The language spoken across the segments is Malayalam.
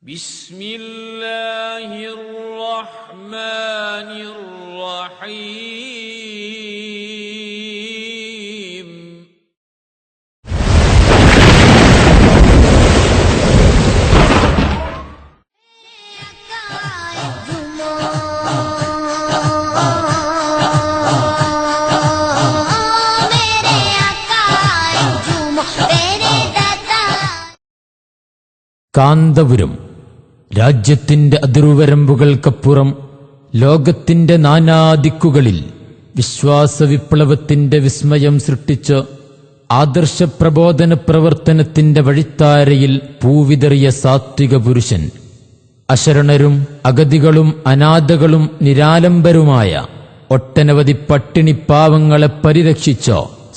ബിസ്മില്ലാഹിർ റഹ്മാനിർ റഹീം. കാന്തപുരം രാജ്യത്തിന്റെ അതിർവരമ്പുകൾക്കപ്പുറം ലോകത്തിന്റെ നാനാദിക്കുകളിൽ വിശ്വാസവിപ്ലവത്തിന്റെ വിസ്മയം സൃഷ്ടിച്ച് ആദർശപ്രബോധന പ്രവർത്തനത്തിന്റെ വഴിത്താരയിൽ പൂവിതറിയ സാത്വിക പുരുഷൻ, അശരണരും അഗതികളും അനാഥകളും നിരാലംബരുമായ ഒട്ടനവധി പട്ടിണിപ്പാവങ്ങളെ പരിരക്ഷിച്ച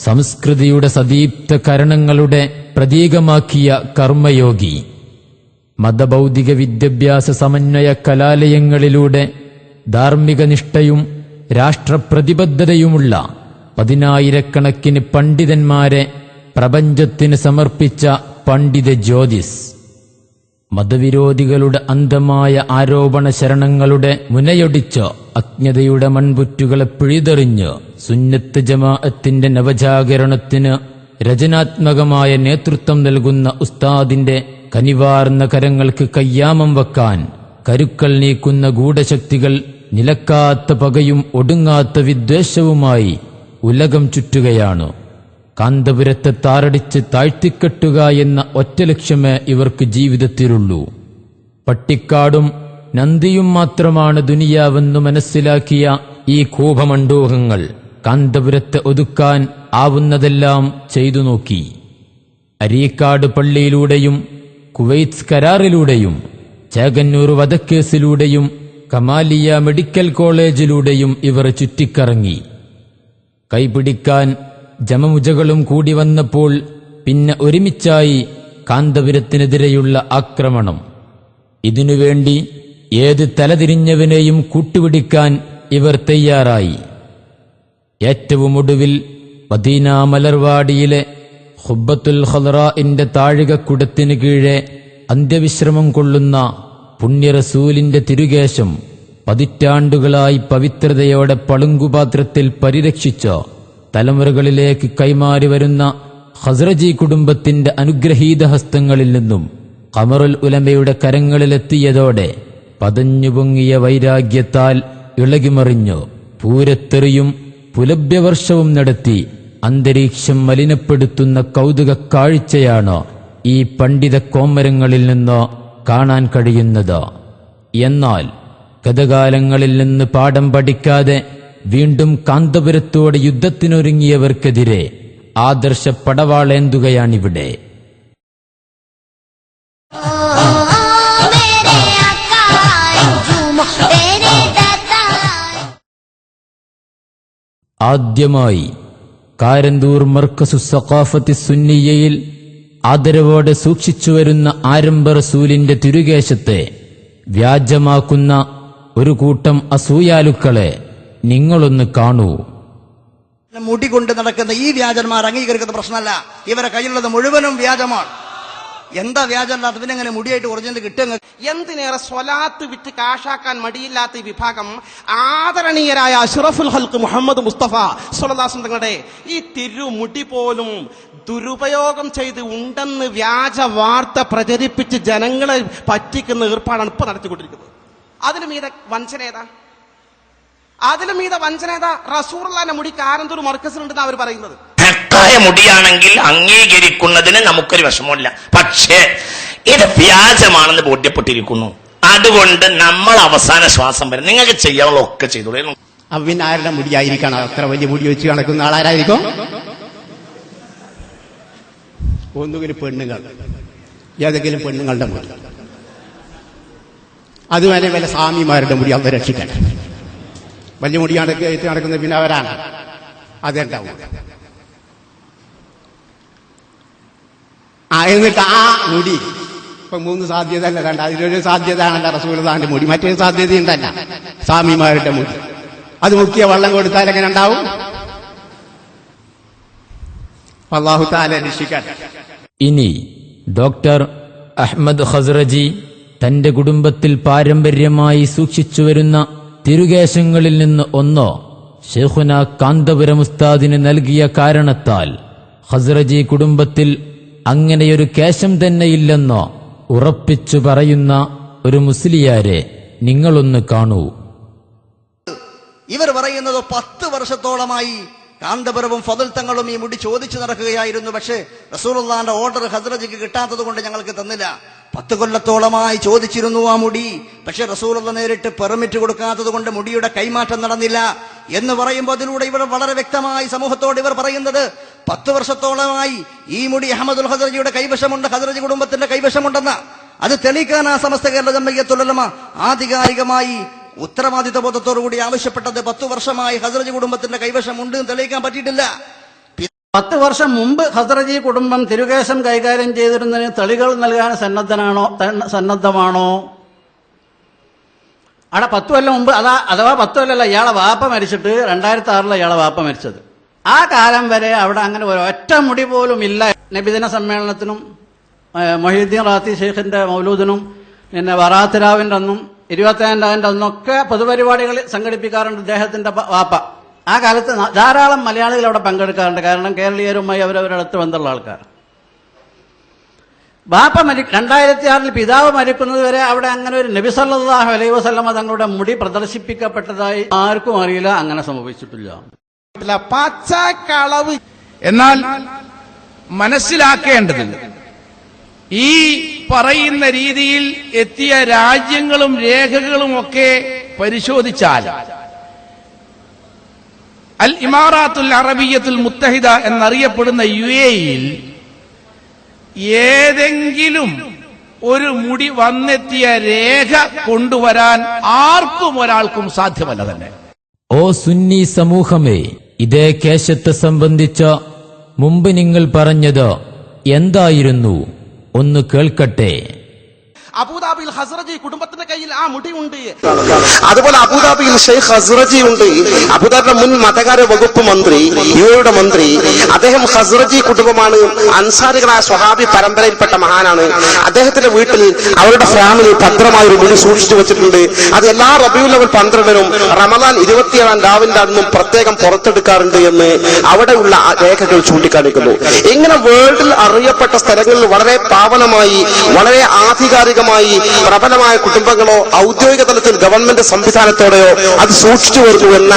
സംസ്കൃതിയുടെ സദീപ്ത കരണങ്ങളുടെ പ്രതീകമാക്കിയ കർമ്മയോഗി, മതബൗദ്ധിക വിദ്യാഭ്യാസ സമന്വയ കലാലയങ്ങളിലൂടെ ധാർമ്മിക നിഷ്ഠയും രാഷ്ട്രപ്രതിബദ്ധതയുമുള്ള 10,000-കണക്കിന് പണ്ഡിതന്മാരെ പ്രപഞ്ചത്തിന് സമർപ്പിച്ച പണ്ഡിത ജ്യോതിസ്, മതവിരോധികളുടെ അന്ധമായ ആരോപണ ശരണങ്ങളുടെ മുനയൊടിച്ച് അജ്ഞതയുടെ മൺപുറ്റുകളെ പിഴുതെറിഞ്ഞ് സുന്നത്ത് ജമാഅത്തിന്റെ നവജാഗരണത്തിന് രചനാത്മകമായ നേതൃത്വം നൽകുന്ന ഉസ്താദിന്റെ കനിവാർന്ന കരങ്ങൾക്ക് കയ്യാമം വെക്കാൻ കരുക്കൾ നീക്കുന്ന ഗൂഢശക്തികൾ നിലക്കാത്ത പകയും ഒടുങ്ങാത്ത വിദ്വേഷവുമായി ഉലകം ചുറ്റുകയാണ്. കാന്തപുരത്തെ താറടിച്ച് താഴ്ത്തിക്കെട്ടുക എന്ന ഒറ്റ ലക്ഷ്യമേ ഇവർക്ക് ജീവിതത്തിലുള്ളൂ. പട്ടിക്കാടും നന്ദിയും മാത്രമാണ് ദുനിയാവെന്നു മനസ്സിലാക്കിയ ഈ കൂപമണ്ഡൂഹങ്ങൾ കാന്തപുരത്തെ ഒതുക്കാൻ ആവുന്നതെല്ലാം ചെയ്തു നോക്കി. അരീക്കാട് പള്ളിയിലൂടെയും കുവൈത്ത് കരാറിലൂടെയും ചേകന്നൂർ വധക്കേസിലൂടെയും കമാലിയ മെഡിക്കൽ കോളേജിലൂടെയും ഇവർ ചുറ്റിക്കറങ്ങി. കൈപിടിക്കാൻ ജമമുജകളും കൂടി വന്നപ്പോൾ പിന്നെ ഒരുമിച്ചായി കാന്തപുരത്തിനെതിരെയുള്ള ആക്രമണം. ഇതിനുവേണ്ടി ഏത് തലതിരിഞ്ഞവനെയും കൂട്ടുപിടിക്കാൻ ഇവർ തയ്യാറായി. ഏറ്റവും ഒടുവിൽ മദീന മലർവാടിയിലെ ഖുബ്ബത്തുൽ ഖദ്റാഇന്റെ താഴികക്കുടത്തിന് കീഴെ അന്ത്യവിശ്രമം കൊള്ളുന്ന പുണ്യറസൂലിന്റെ തിരുകേശം പതിറ്റാണ്ടുകളായി പവിത്രതയോടെ പളുങ്കുപാത്രത്തിൽ പരിരക്ഷിച്ച തലമുറകളിലേക്ക് കൈമാറി വരുന്ന ഖസ്റജി കുടുംബത്തിന്റെ അനുഗ്രഹീത ഹസ്തങ്ങളിൽ നിന്നും ഖമറുൽ ഉലമയുടെ കരങ്ങളിലെത്തിയതോടെ പതഞ്ഞുപൊങ്ങിയ വൈരാഗ്യത്താൽ ഇളകിമറിഞ്ഞു പൂരത്തെറിയും പുലഭ്യവർഷവും നടത്തി അന്തരീക്ഷം മലിനപ്പെടുത്തുന്ന കൗതുക കാഴ്ചയാണ് ഈ പണ്ഡിത കോമരങ്ങളിൽ നിന്ന് കാണാൻ കഴിയുന്നത്. എന്നാൽ ഗതകാലങ്ങളിൽ നിന്ന് പാഠം പഠിക്കാതെ വീണ്ടും കാന്തപുരത്തോട് യുദ്ധത്തിനൊരുങ്ങിയവർക്കെതിരെ ആദർശ പടവാളേന്തുകയാണിവിടെ. ആദ്യമായി കാരന്തൂർ മർക്കസു സഖാഫത്തി സുന്നിയയിൽ ആദരവോടെ സൂക്ഷിച്ചുവരുന്ന ആരംഭ റസൂലിന്റെ തിരുകേശത്തെ വ്യാജമാക്കുന്ന ഒരു കൂട്ടം അസൂയാലുക്കളെ നിങ്ങളൊന്ന് കാണൂ. മുടി കൊണ്ട് നടക്കുന്ന ഈ വ്യാജന്മാർ അംഗീകരിക്കുന്ന പ്രശ്നമല്ല. ഇവരെ കയ്യിലുള്ളത് മുഴുവനും വ്യാജമാണ്. എന്താ വ്യാജമല്ലാത്ത പിന്നെങ്ങനെ മുടിയായിട്ട് ഒറിജിനൽ കിട്ടുക? എന്തിനേറെ സ്വലാത്ത് വിറ്റ് കാശാക്കാൻ മടിയില്ലാത്ത ഈ വിഭാഗം ആദരണീയരായ അഷ്റഫുൽ ഖൽഖ് മുഹമ്മദ് മുസ്തഫ സ്വല്ലല്ലാഹു അലൈഹി വസല്ലം തങ്ങളുടെ ഈ തിരുമുടി പോലും ദുരുപയോഗം ചെയ്ത് ഉണ്ടെന്ന് വ്യാജ വാർത്ത പ്രചരിപ്പിച്ച് ജനങ്ങളെ പറ്റിക്കുന്ന ഏർപ്പാടാണ് ഇപ്പൊ നടത്തിക്കൊണ്ടിരിക്കുന്നത്. അതിലും മീതെ വഞ്ചനേതാ റസൂലുള്ളാഹിന്റെ മുടി കാരന്തൂർ മർക്കസിലുണ്ടെന്ന് അവർ പറയുന്നത്. ഹക്കായ മുടിയാണെങ്കിൽ അംഗീകരിക്കുന്നതിന് നമുക്കൊരു വിഷമമില്ല. പക്ഷേ ഇത് വ്യാജമാണെന്ന് ബോധ്യപ്പെട്ടിരിക്കുന്നു. അതുകൊണ്ട് നമ്മൾ അവസാന ശ്വാസം വരെ നിങ്ങൾക്ക് ചെയ്യാനുള്ള ഒക്കെ ചെയ്തോളൂ. അവൻ ആരുടെ മുടിയായിരിക്കണം? അത്ര വലിയ മുടി വെച്ച് നടക്കുന്ന ആളാരായിരിക്കും? ഒന്നുകിൽ പെണ്ണുങ്ങൾ, ഏതെങ്കിലും പെണ്ണുങ്ങളുടെ മുടി, അതുവരെ വല്ല സ്വാമിമാരുടെ മുടി അവർ രക്ഷിക്കണം. വലിയ മുടിയാണ് നടക്കുന്നത്, പിന്നെ അവരാണ് അതുണ്ടാവും. എന്നിട്ട് ആ മുടി ഇപ്പൊ 3 സാധ്യത അല്ല, അതിലൊരു സാധ്യത ആണല്ലോ റസൂലുള്ളാഹിന്റെ മുടി, മറ്റൊരു സാധ്യതയുണ്ടല്ല സ്വാമിമാരുടെ മുടി. അത് മുക്കിയ വെള്ളം കൊടുത്താൽ എങ്ങനെ ഉണ്ടാവും? അല്ലാഹു തആല രക്ഷിക്കട്ടെ. ഇനി ഡോക്ടർ അഹ്മദ് ഖസ്റജി, തന്റെ കുടുംബത്തിൽ പാരമ്പര്യമായി സൂക്ഷിച്ചുവരുന്ന തിരുകേശങ്ങളിൽ നിന്ന് ഒന്നോ ശൈഖുന കാന്തപുരം ഉസ്താദിന് നൽകിയ കാരണത്താൽ ഖസ്റജി കുടുംബത്തിൽ അങ്ങനെയൊരു കേശം തന്നെയില്ലെന്നോ ഉറപ്പിച്ചു പറയുന്ന ഒരു മുസ്ലിയാരെ നിങ്ങളൊന്ന് കാണൂ. ഇവർ പറയുന്നത് 10 വർഷത്തോളമായി കാന്തപുരവും ഫضൽ തങ്ങളും ഈ മുടി ചോദിച്ചു നടക്കുകയായിരുന്നു. പക്ഷേ റസൂലുള്ളാഹിന്റെ ഓർഡർ ഖസ്റജിക്ക് കിട്ടാത്തത് കൊണ്ട് ഞങ്ങൾക്ക് തന്നില്ല. 10 കൊല്ലത്തോളമായി ചോദിച്ചിരുന്നു ആ മുടി. പക്ഷെ റസൂലുള്ള നേരിട്ട് പെർമിറ്റ് കൊടുക്കാത്തത് കൊണ്ട് മുടിയുടെ കൈമാറ്റം നടന്നില്ല എന്ന് പറയുമ്പോൾ അതിലൂടെ ഇവർ വളരെ വ്യക്തമായി സമൂഹത്തോട് ഇവർ പറയുന്നത് 10 വർഷത്തോളമായി ഈ മുടി അഹമ്മദുൽ ഖസ്റജിയുടെ കൈവശമുണ്ട്, ഖസ്റജി കുടുംബത്തിന്റെ കൈവശമുണ്ടെന്ന. അത് തെളിയിക്കാൻ ആ സമസ്ത കേരള ജംഇയ്യത്തുൽ ഉലമ ആധികാരികമായി ഉത്തരവാദിത്ത ബോധത്തോടുകൂടി ആവശ്യപ്പെട്ടത് 10 വർഷമായി ഖസ്റജി കുടുംബത്തിന്റെ കൈവശമുണ്ട് എന്ന് തെളിയിക്കാൻ പറ്റിയിട്ടില്ല. 10 വർഷം മുമ്പ് ഖസ്റജി കുടുംബം തിരുകേശം കൈകാര്യം ചെയ്തിരുന്നതിന് തെളികൾ നൽകാൻ സന്നദ്ധമാണോ? അവിടെ 10 കൊല്ലം മുമ്പ് അഥവാ 10 കൊല്ലമല്ല, ഇയാളെ വാപ്പ മരിച്ചിട്ട് 2006 ഇയാളെ വാപ്പ മരിച്ചത്. ആ കാലം വരെ അവിടെ അങ്ങനെ ഒരൊറ്റ മുടി പോലും ഇല്ല. നബിദിന സമ്മേളനത്തിനും മൊഹീദ്ദീൻ റാത്തി ഷെയ്ഖിന്റെ മൗലൂദിനും പിന്നെ വറാത്തിരാവിന്റെ അന്നും 25ന്റെ അന്നൊക്കെ പൊതുപരിപാടികൾ സംഘടിപ്പിക്കാറുണ്ട് അദ്ദേഹത്തിന്റെ വാപ്പ. ആ കാലത്ത് ധാരാളം മലയാളികൾ അവിടെ പങ്കെടുക്കാറുണ്ട്. കാരണം കേരളീയരുമായി അവരവരുടെ അടുത്ത് ബന്ധമുള്ള ആൾക്കാർ. വാപ്പ 2006 പിതാവ് മരിക്കുന്നത് വരെ അവിടെ അങ്ങനെ ഒരു നബി സല്ലല്ലാഹു അലൈഹി വസല്ലമ തങ്ങളുടെ മുടി പ്രദർശിപ്പിക്കപ്പെട്ടതായി ആർക്കും അറിയില്ല. അങ്ങനെ സംഭവിച്ചിട്ടില്ല. പച്ചക്കളവ്. എന്നാൽ മനസ്സിലാക്കേണ്ടത് ഈ പറയുന്ന രീതിയിൽ എത്തിയ രാജ്യങ്ങളും രേഖകളും ഒക്കെ പരിശോധിച്ചാൽ അൽ ഇമാറാത്തുൽ അറബിയ്യത്തുൽ മുത്തഹിദ എന്നറിയപ്പെടുന്ന UAE-യിൽ ഏതെങ്കിലും ഒരു മുടി വന്നെത്തിയ രേഖ കൊണ്ടുവരാൻ ആർക്കും ഒരാൾക്കും സാധ്യമല്ല തന്നെ. ഓ സുന്നി സമൂഹമേ, ഇതേ കേശത്തെ സംബന്ധിച്ച മുമ്പ് നിങ്ങൾ പറഞ്ഞത് എന്തായിരുന്നു? ഒന്ന് കേൾക്കട്ടെ. അബുദാബിയിൽ ഖസ്റജി കുടുംബത്തിന്റെ കയ്യിൽ ആ മുടിയുണ്ട്. അതുപോലെ അബുദാബിയിൽ ഷെയ്ഖ് ഖസ്റജി ഉണ്ട്. അബുദാബിയുടെ മുൻ മതകാര്യ വകുപ്പ് മന്ത്രി, യുവയുടെ മന്ത്രി. അദ്ദേഹം ഖസ്റജി കുടുംബമാണ്. അൻസാരികളായ സ്വഹാബി പരമ്പരയിൽപ്പെട്ട മഹാനാണ്. അദ്ദേഹത്തിന്റെ വീട്ടിൽ അവരുടെ ഫാമിലി ഭദ്രമായ ഒരു മുടി സൂക്ഷിച്ചു വെച്ചിട്ടുണ്ട്. അത് എല്ലാ റബീഉൽ അവൽ 12-നും റമദാൻ 27-ാം രാവിന്റെ അന്നും പ്രത്യേകം പുറത്തെടുക്കാറുണ്ട് എന്ന് അവിടെയുള്ള രേഖകൾ ചൂണ്ടിക്കാണിക്കുന്നു. ഇങ്ങനെ വേൾഡിൽ അറിയപ്പെട്ട സ്ഥലങ്ങളിൽ വളരെ പാവനമായി, വളരെ ആധികാരിക പ്രബലമായ കുടുംബങ്ങളോ ഔദ്യോഗിക തലത്തിൽ ഗവൺമെന്റ് സംവിധാനത്തോടെയോ അത് സൂക്ഷിച്ചു വരുന്നു എന്ന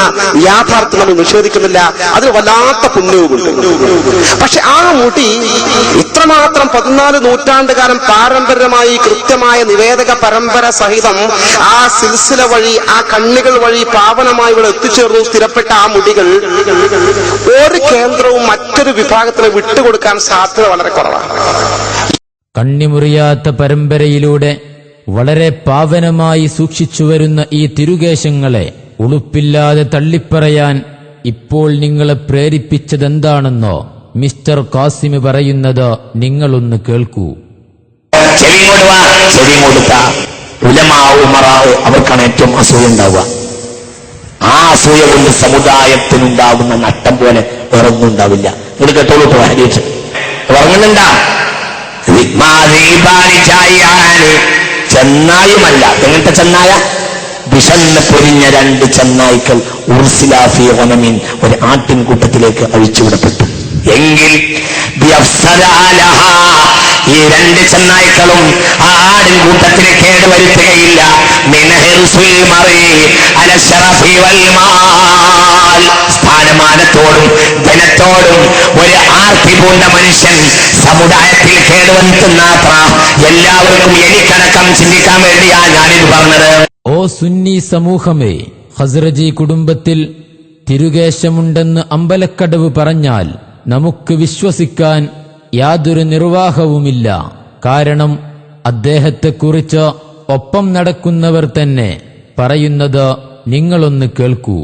യാഥാർത്ഥ്യം നമ്മൾ നിഷേധിക്കുന്നില്ല. അതിന് വല്ലാത്ത പുണ്യവുമുണ്ട്. പക്ഷെ ആ മുടി ഇത്രമാത്രം 14 നൂറ്റാണ്ടുകാലം പാരമ്പര്യമായി കൃത്യമായ നിവേദക പരമ്പര സഹിതം ആ സിൽസില വഴി, ആ കണ്ണികൾ വഴി പാവനമായി ഇവിടെ എത്തിച്ചേർന്നു സ്ഥിരപ്പെട്ട ആ മുടികൾ ഒരു കേന്ദ്രവും മറ്റൊരു വിഭാഗത്തിന് വിട്ടുകൊടുക്കാൻ സാധ്യത വളരെ കുറവാണ്. കണ്ണിമുറിയാത്ത പരമ്പരയിലൂടെ വളരെ പാവനമായി സൂക്ഷിച്ചുവരുന്ന ഈ തിരുകേശങ്ങളെ ഉളുപ്പില്ലാതെ തള്ളിപ്പറയാൻ ഇപ്പോൾ നിങ്ങളെ പ്രേരിപ്പിച്ചതെന്താണെന്നോ മിസ്റ്റർ കാസിം പറയുന്നത് നിങ്ങളൊന്ന് കേൾക്കൂ. അവർക്കാണ് ഏറ്റവും അസൂയ ഉണ്ടാവുക. ആ അസൂയ കൊണ്ട് സമുദായത്തിനുണ്ടാകുന്ന നട്ടം പോലെ വേറൊന്നും ഉണ്ടാവില്ല. നിങ്ങൾ കേട്ടോളൂ. ഉറങ്ങുന്നുണ്ടാ? ചെന്നായുമല്ല. എങ്ങനത്തെ ചെന്നായ? വിഷന്ന് പൊരിഞ്ഞ 2 ചെന്നായ്ക്കൾ ഉർസിലാഫി ഗനമിൻ, ഒരു ആട്ടിൻകൂട്ടത്തിലേക്ക് അഴിച്ചുവിടപ്പെട്ടു. എങ്കിൽ ഈ 2 ചെന്നായ്ക്കളും ആ ആടിൻകൂട്ടത്തിന് കേടുവരുത്തുകയില്ല. സ്ഥാനമാനത്തോടും ധനത്തോടും ഒരു ആർത്തി പൂണ്ട മനുഷ്യൻ സമുദായത്തിൽ കേടുവരുത്തുന്നാത്ര എല്ലാവർക്കും എനിക്കടക്കം ചിന്തിക്കാൻ വേണ്ടിയാ ഞാനിത് പറഞ്ഞത്. ഓ സുന്നി സമൂഹമേ, ഖസ്റജി കുടുംബത്തിൽ തിരുകേശമുണ്ടെന്ന് അമ്പലക്കടവ് പറഞ്ഞാൽ നമുക്ക് വിശ്വസിക്കാൻ യാതൊരു നിർവാഹവുമില്ല. കാരണം അദ്ദേഹത്തെക്കുറിച്ച് ഒപ്പം നടക്കുന്നവർ തന്നെ പറയുന്നത് നിങ്ങളൊന്ന് കേൾക്കൂ.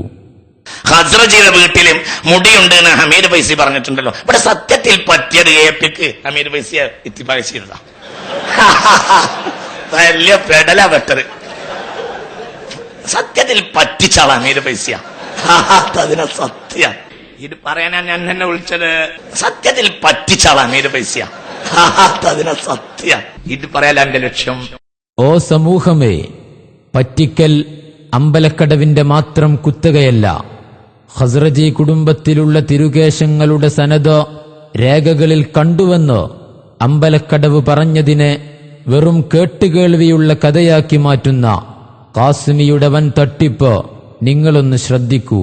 ഖസ്റജിയുടെ വീട്ടിലും മുടിയുണ്ട് എന്ന് ഹമീദ് ഫൈസി പറഞ്ഞിട്ടുണ്ടല്ലോ. ഇവിടെ സത്യത്തിൽ പറ്റിയത് ഏപ്പിക്ക് ഹമീദ് ഫൈസിയെ ഇത്തിഫാഖ് ചെയ്തതാ. വലിയ പെടല വെട്ടറ്. സത്യത്തിൽ പറ്റിച്ചാളാ ഹമീദ് ഫൈസിയ. അതിനെ സത്യ ഇത് പറയാനാ ഞാൻ എന്നെ വിളിച്ചത്. സത്യത്തിൽ പറ്റിച്ചാളാ ഹമീദ് ഫൈസിയ. അതിനെ സത്യ ഇത് പറയാൻ എന്റെ ലക്ഷ്യം. ഓ സമൂഹമേ, പറ്റിക്കൽ അമ്പലക്കടവിന്റെ മാത്രം കുത്തകയല്ല. ഖസ്റജി കുടുംബത്തിലുള്ള തിരുകേശങ്ങളുടെ സനദ് രേഖകളിൽ കണ്ടുവെന്ന് അമ്പലക്കടവ് പറഞ്ഞതിനെ വെറും കേട്ടുകേൾവിയുള്ള കഥയാക്കി മാറ്റുന്ന ഖാസിമിയുടെ വൻ തട്ടിപ്പ് നിങ്ങളൊന്ന് ശ്രദ്ധിക്കൂ.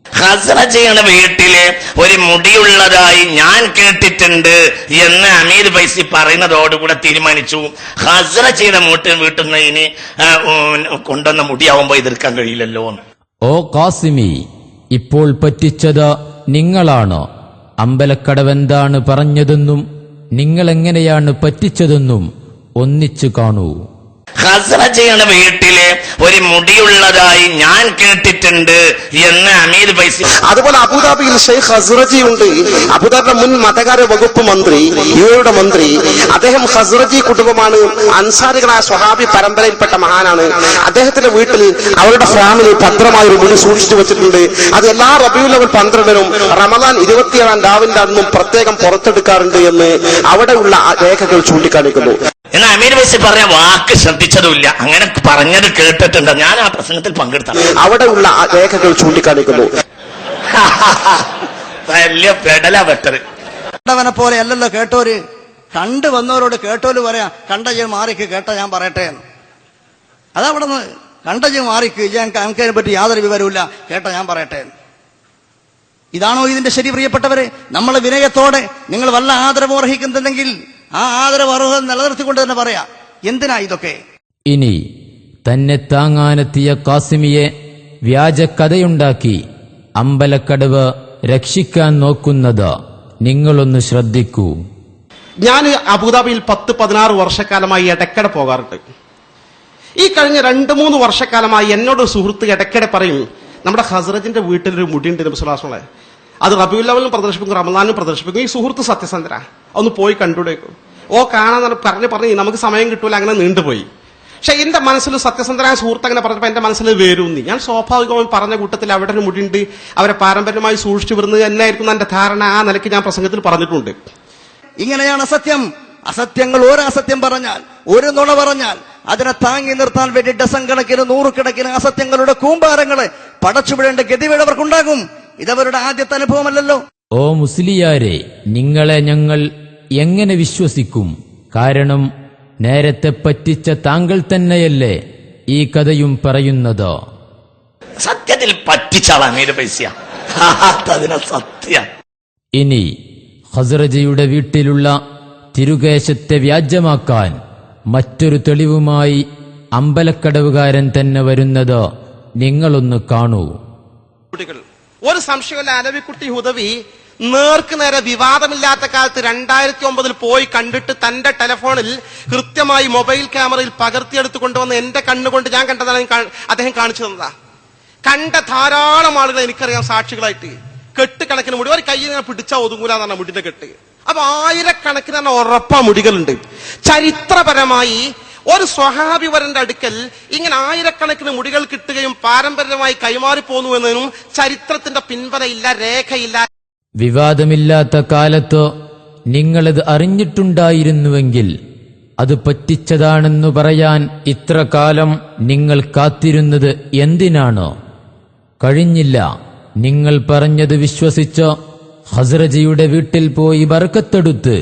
ഖസ്റജിയുടെ വീട്ടില് ഒരു മുടിയുള്ളതായി ഞാൻ കേട്ടിട്ടുണ്ട് എന്ന് അമീർ ഫൈസി പറയുന്നതോടുകൂടെ തീരുമാനിച്ചു ഖസ്റജിയുടെ വീട്ടിൽ നിന്ന് ഇനി കൊണ്ടുവന്ന മുടിയാവുമ്പോ എതിർക്കാൻ കഴിയില്ലല്ലോ. ഓ ഖാസിമി, ഇപ്പോൾ പറ്റിച്ചത് നിങ്ങളാണ്. അമ്പലക്കടവെന്താണ് പറഞ്ഞതെന്നും നിങ്ങളെങ്ങനെയാണ് പറ്റിച്ചതെന്നും ഒന്നിച്ചു കാണൂ. ഖസ്റജിയുടെ വീട്ടില് ഒരു മുടിയുള്ളതായി ഞാൻ കേട്ടിട്ടുണ്ട് എന്ന് അമീർ ഫൈസി. അതുപോലെ അബുദാബിയിൽ ഷെയ്ഖ് ഖസ്റജി ഉണ്ട്. അബുദാബിയുടെ മുൻ മതകാര്യ വകുപ്പ് മന്ത്രി, യുഎയുടെ മന്ത്രി. അദ്ദേഹം ഖസ്റജി കുടുംബമാണ്. അൻസാരികളായ സ്വഹാബി പരമ്പരയിൽപ്പെട്ട മഹാനാണ്. അദ്ദേഹത്തിന്റെ വീട്ടിൽ അവരുടെ ഫാമിലി ഭദ്രമായ ഒരു മുടി സൂക്ഷിച്ചു വെച്ചിട്ടുണ്ട്. അത് എല്ലാ റബീഉൽ അവൽ 12-നും റമദാൻ 27-ാം രാവിന്റെ അന്നും പ്രത്യേകം പുറത്തെടുക്കാറുണ്ട് എന്ന് അവിടെയുള്ള രേഖകൾ ചൂണ്ടിക്കാണിക്കുന്നു. എന്നാൽ അമീർ ഫൈസി പറഞ്ഞ വാക്ക് ശ്രദ്ധിച്ചതുമില്ല. അങ്ങനെ പറഞ്ഞത് കേട്ടിട്ടുണ്ട്. ഞാൻ ആ പ്രസംഗത്തിൽ പങ്കെടുത്താണ്. അവിടെയുള്ള രേഖകൾ ചൂണ്ടിക്കാണിക്കുന്നു. വലിയ പെടല വെട്ടറ്. കണ്ടവനെ പോലെ അല്ലല്ലോ കേട്ടോര്. കണ്ടു വന്നവരോട് കേട്ടോര് പറയാ, കണ്ട ജീവൻ മാറിക്ക്, കേട്ട ഞാൻ പറയട്ടെ എന്ന്. അതവിടെ നിന്ന് കണ്ട ജീവൻ മാറിക്ക്, ഞങ്ങൾക്കതിനെ പറ്റി യാതൊരു വിവരമില്ല, കേട്ട ഞാൻ പറയട്ടെ എന്ന്. ഇതാണോ ഇതിന്റെ ശരി? പ്രിയപ്പെട്ടവരെ, നമ്മൾ വിനയത്തോടെ നിങ്ങൾ വല്ല ആദരവ് അർഹിക്കുന്നുണ്ടെങ്കിൽ ആ ആദരവ് അർഹത നിലനിർത്തിക്കൊണ്ട് തന്നെ പറയാ, എന്തിനാ ഇതൊക്കെ? ഇനി തന്നെ താങ്ങാനെത്തിയ ഖാസിമിയെ വ്യാജക്കഥയുണ്ടാക്കി അമ്പലക്കടവ് രക്ഷിക്കാൻ നോക്കുന്നത് നിങ്ങളൊന്ന് ശ്രദ്ധിക്കൂ. ഞാൻ അബുദാബിയിൽ 10-16 വർഷക്കാലമായി ഇടയ്ക്കിടെ പോകാറുണ്ട്. ഈ കഴിഞ്ഞ 2-3 വർഷക്കാലമായി എന്നോട് സുഹൃത്ത് ഇടയ്ക്കിടെ പറയും, നമ്മുടെ ഖസ്റജിന്റെ വീട്ടിലൊരു മുടിയുണ്ട് നബി സ്വല്ലല്ലാഹു അലൈഹി വസല്ലം. അത് റബീഉൽ അവ്വലിനും പ്രദർശിപ്പിക്കും, റമദാനിനും പ്രദർശിപ്പിക്കും. ഈ സുഹൃത്ത് സത്യസന്ധര, ഒന്ന് പോയി കണ്ടുടേക്കും. ഓ കാണാൻ പറഞ്ഞു നമുക്ക് സമയം കിട്ടൂല, അങ്ങനെ നീണ്ടുപോയി. പക്ഷെ എന്റെ മനസ്സിൽ സത്യസന്ധരായ സുഹൃത്ത് അങ്ങനെ പറഞ്ഞപ്പോൾ എന്റെ മനസ്സിൽ വേരൂന്നി. ഞാൻ സ്വാഭാവികമായും പറഞ്ഞ കൂട്ടത്തിൽ അവിടെ ഒരു മുടിയുണ്ട്, അവരെ പാരമ്പര്യമായി സൂക്ഷിച്ചു വരുന്നത് എന്നായിരിക്കും എന്റെ ധാരണ. ആ നിലയ്ക്ക് ഞാൻ പ്രസംഗത്തിൽ പറഞ്ഞിട്ടുണ്ട്. ഇങ്ങനെയാണ് അസത്യം. അസത്യങ്ങൾ ഒരു അസത്യം പറഞ്ഞാൽ, ഒരു നുണ പറഞ്ഞാൽ അതിനെ താങ്ങി നിർത്താൻ വേണ്ടി ഡസൻ കണക്കിന് 100 കണക്കിന് അസത്യങ്ങളുടെ കൂമ്പാരങ്ങളെ പടച്ചുവിടേണ്ട ഗതിവേടവർക്കുണ്ടാകും. ഇതവരുടെ ആദ്യത്തെ അനുഭവമല്ലല്ലോ. ഓ മുസ്ലിയാരെ, നിങ്ങളെ ഞങ്ങൾ എങ്ങനെ വിശ്വസിക്കും? കാരണം നേരത്തെ പറ്റിച്ച താങ്കൾ തന്നെയല്ലേ ഈ കഥയും പറയുന്നത്. സത്യത്തിൽ പറ്റിച്ചാളാ അമീർ ഫൈസി. അതിനെ സത്യ. ഇനി ഖസ്റജിയുടെ വീട്ടിലുള്ള തിരുകേശത്തെ വ്യാജമാക്കാൻ മറ്റൊരു തെളിവുമായി അമ്പലക്കടവുകാരൻ തന്നെ വരുന്നത് നിങ്ങളൊന്ന് കാണൂ. ഒരു സംശയമില്ല, അലവിക്കുട്ടി ഹുദവി നേർക്ക് നേരെ വിവാദമില്ലാത്ത കാലത്ത് 2009 പോയി കണ്ടിട്ട് തന്റെ ടെലിഫോണിൽ കൃത്യമായി മൊബൈൽ ക്യാമറയിൽ പകർത്തിയെടുത്ത് കൊണ്ടുവന്ന് എന്റെ കണ്ണുകൊണ്ട് ഞാൻ കണ്ടതാണ് അദ്ദേഹം കാണിച്ചു തന്നതാ. കണ്ട ധാരാളം ആളുകൾ എനിക്കറിയാം സാക്ഷികളായിട്ട്. കെട്ടുകണക്കിന് മുടി, ഒരു കയ്യിൽ ഇങ്ങനെ പിടിച്ചാൽ ഒതുങ്ങൂലെന്ന് പറഞ്ഞ മുടിന്റെ കെട്ട്. അപ്പൊ 1000 ഉറപ്പാ മുടികളുണ്ട്. ചരിത്രപരമായി ഒരു സ്വഹാബി വരന്റെ അടുക്കൽ ഇങ്ങനെ 1000 മുടികൾ കിട്ടുകയും പാരമ്പര്യമായി കൈമാറിപ്പോന്നു എന്നതിനും ചരിത്രത്തിന്റെ പിൻബലയില്ല, രേഖയില്ല. വിവാദമില്ലാത്ത കാലത്ത് നിങ്ങളത് അറിഞ്ഞിട്ടുണ്ടായിരുന്നുവെങ്കിൽ അത് പറ്റിച്ചതാണെന്നു പറയാൻ ഇത്ര കാലം നിങ്ങൾ കാത്തിരുന്നത് എന്തിനാണ്? കഴിഞ്ഞില്ല. നിങ്ങൾ പറഞ്ഞത് വിശ്വസിച്ച് ഖസ്റജിയുടെ വീട്ടിൽ പോയി ബർക്കത്തെടുത്ത്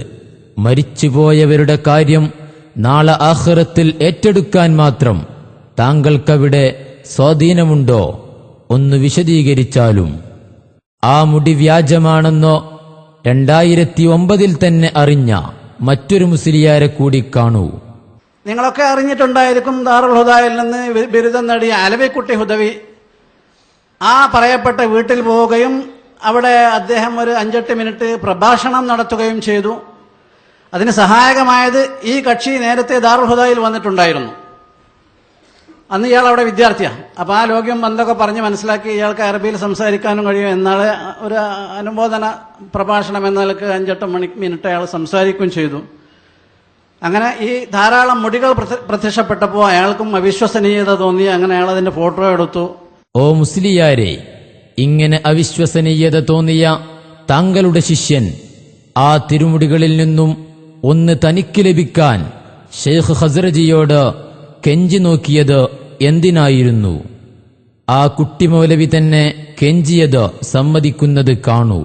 മരിച്ചുപോയവരുടെ കാര്യം നാളെ ആഖിറത്തിൽ ഏറ്റെടുക്കാൻ മാത്രം താങ്കൾക്കവിടെ സ്വാധീനമുണ്ടോ? ഒന്ന് വിശദീകരിച്ചാലും. ആ മുടി വ്യാജമാണെന്നോ 2009 തന്നെ അറിഞ്ഞ മറ്റൊരു മുസ്ലിയാരെ കൂടി കാണൂ. നിങ്ങളൊക്കെ അറിഞ്ഞിട്ടുണ്ടായിരിക്കും, ദാറുൽ ഹുദയിൽ നിന്ന് ബിരുദം നേടിയ അലവിക്കുട്ടി ഹുദവി ആ പറയപ്പെട്ട വീട്ടിൽ പോവുകയും അവിടെ അദ്ദേഹം ഒരു 5-8 മിനിറ്റ് പ്രഭാഷണം നടത്തുകയും ചെയ്തു. അതിന് സഹായകമായത് ഈ കക്ഷി നേരത്തെ ദാറുൽ ഹുദയിൽ വന്നിട്ടുണ്ടായിരുന്നു. അന്ന് ഇയാൾ അവിടെ വിദ്യാർത്ഥിയാണ്. അപ്പോൾ ആ ലോക്യം ബന്ധമൊക്കെ പറഞ്ഞ് മനസ്സിലാക്കി ഇയാൾക്ക് അറബിയിൽ സംസാരിക്കാനും കഴിയും. എന്നാളെ ഒരു അനുബോധന പ്രഭാഷണം എന്ന നിലക്ക് 5-8 മിനിറ്റ് അയാൾ സംസാരിക്കുകയും ചെയ്തു. അങ്ങനെ ഈ ധാരാളം മുടികൾ പ്രത്യക്ഷപ്പെട്ടപ്പോൾ അയാൾക്കും അവിശ്വസനീയത തോന്നി. അങ്ങനെ അയാൾ അതിന്റെ ഫോട്ടോ എടുത്തു. ഓ മുസ്ലിയാരെ, ഇങ്ങനെ അവിശ്വസനീയത തോന്നിയ താങ്കളുടെ ശിഷ്യൻ ആ തിരുമുടികളിൽ നിന്നും ഒന്ന് തനിക്ക് ലഭിക്കാൻ ഷെയ്ഖ് ഖസ്റജിയോട് കെഞ്ചി നോക്കിയത് എന്തിനായിരുന്നു? ആ കുട്ടി മൗലവി തന്നെ കെഞ്ചിയത് സമ്മതിക്കുന്നത് കാണൂ.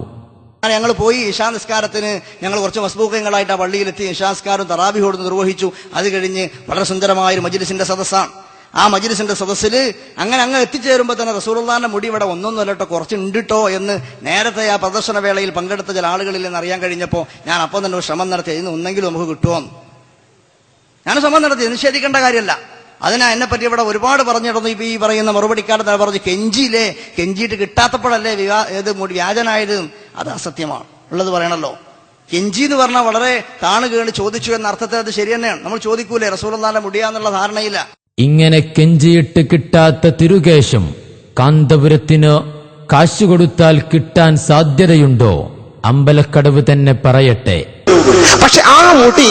ഞങ്ങൾ പോയി ഇശാ നിസ്കാരത്തിന് ഞങ്ങൾ കുറച്ച് മസ്ബൂക്കങ്ങളായിട്ട് ആ പള്ളിയിലെത്തി ഇശാസ്കാരം തറാബിഹോട് നിർവഹിച്ചു. അത് കഴിഞ്ഞ് വളരെ സുന്ദരമായ ഒരു മജ്ലിസിന്റെ സദസ്സാണ്. ആ മജ്ലിസിന്റെ സദസ്സിൽ അങ്ങ് എത്തിച്ചേരുമ്പോൾ തന്നെ റസൂലുള്ളാഹിന്റെ മുടി ഇവിടെ ഒന്നൊന്നുമല്ലട്ടോ കുറച്ചുണ്ടിട്ടോ എന്ന് നേരത്തെ ആ പ്രദർശന വേളയിൽ പങ്കെടുത്ത ചില ആളുകളിൽ നിന്ന് അറിയാൻ കഴിഞ്ഞപ്പോൾ ഞാൻ അപ്പം തന്നെ ഒരു ശ്രമം നടത്തി, ഇന്ന് ഒന്നെങ്കിലും നമുക്ക് കിട്ടുമോ. ഞാൻ ശ്രമം നടത്തി, നിഷേധിക്കേണ്ട കാര്യമല്ല. അതിനാ എന്നെപ്പറ്റി ഇവിടെ ഒരുപാട് പറഞ്ഞിടുന്നു. ഇപ്പൊ ഈ പറയുന്ന മറുപടിക്കാരൻ പറഞ്ഞു കെഞ്ചിയില്ലേ, കെഞ്ചിയിട്ട് കിട്ടാത്തപ്പോഴല്ലേ മുടി വ്യാജനായത്. അത് അസത്യമാണ്, ഉള്ളത് പറയണല്ലോ. കെഞ്ചി എന്ന് പറഞ്ഞാൽ വളരെ താണുകേണ് ചോദിച്ചു എന്ന അർത്ഥത്തിൽ അത് ശരി തന്നെയാണ്. നമ്മൾ ചോദിക്കൂലേ റസൂലുള്ളാഹിന്റെ മുടിയാന്നുള്ള ധാരണയില്ല. ഇങ്ങനെ കെഞ്ചിയിട്ട് കിട്ടാത്ത തിരുകേശം കാന്തപുരത്തിന് കാശ് കൊടുത്താൽ കിട്ടാൻ സാധ്യതയുണ്ടോ? അമ്പലക്കടവ് തന്നെ പറയട്ടെ. പക്ഷെ ആ മുടി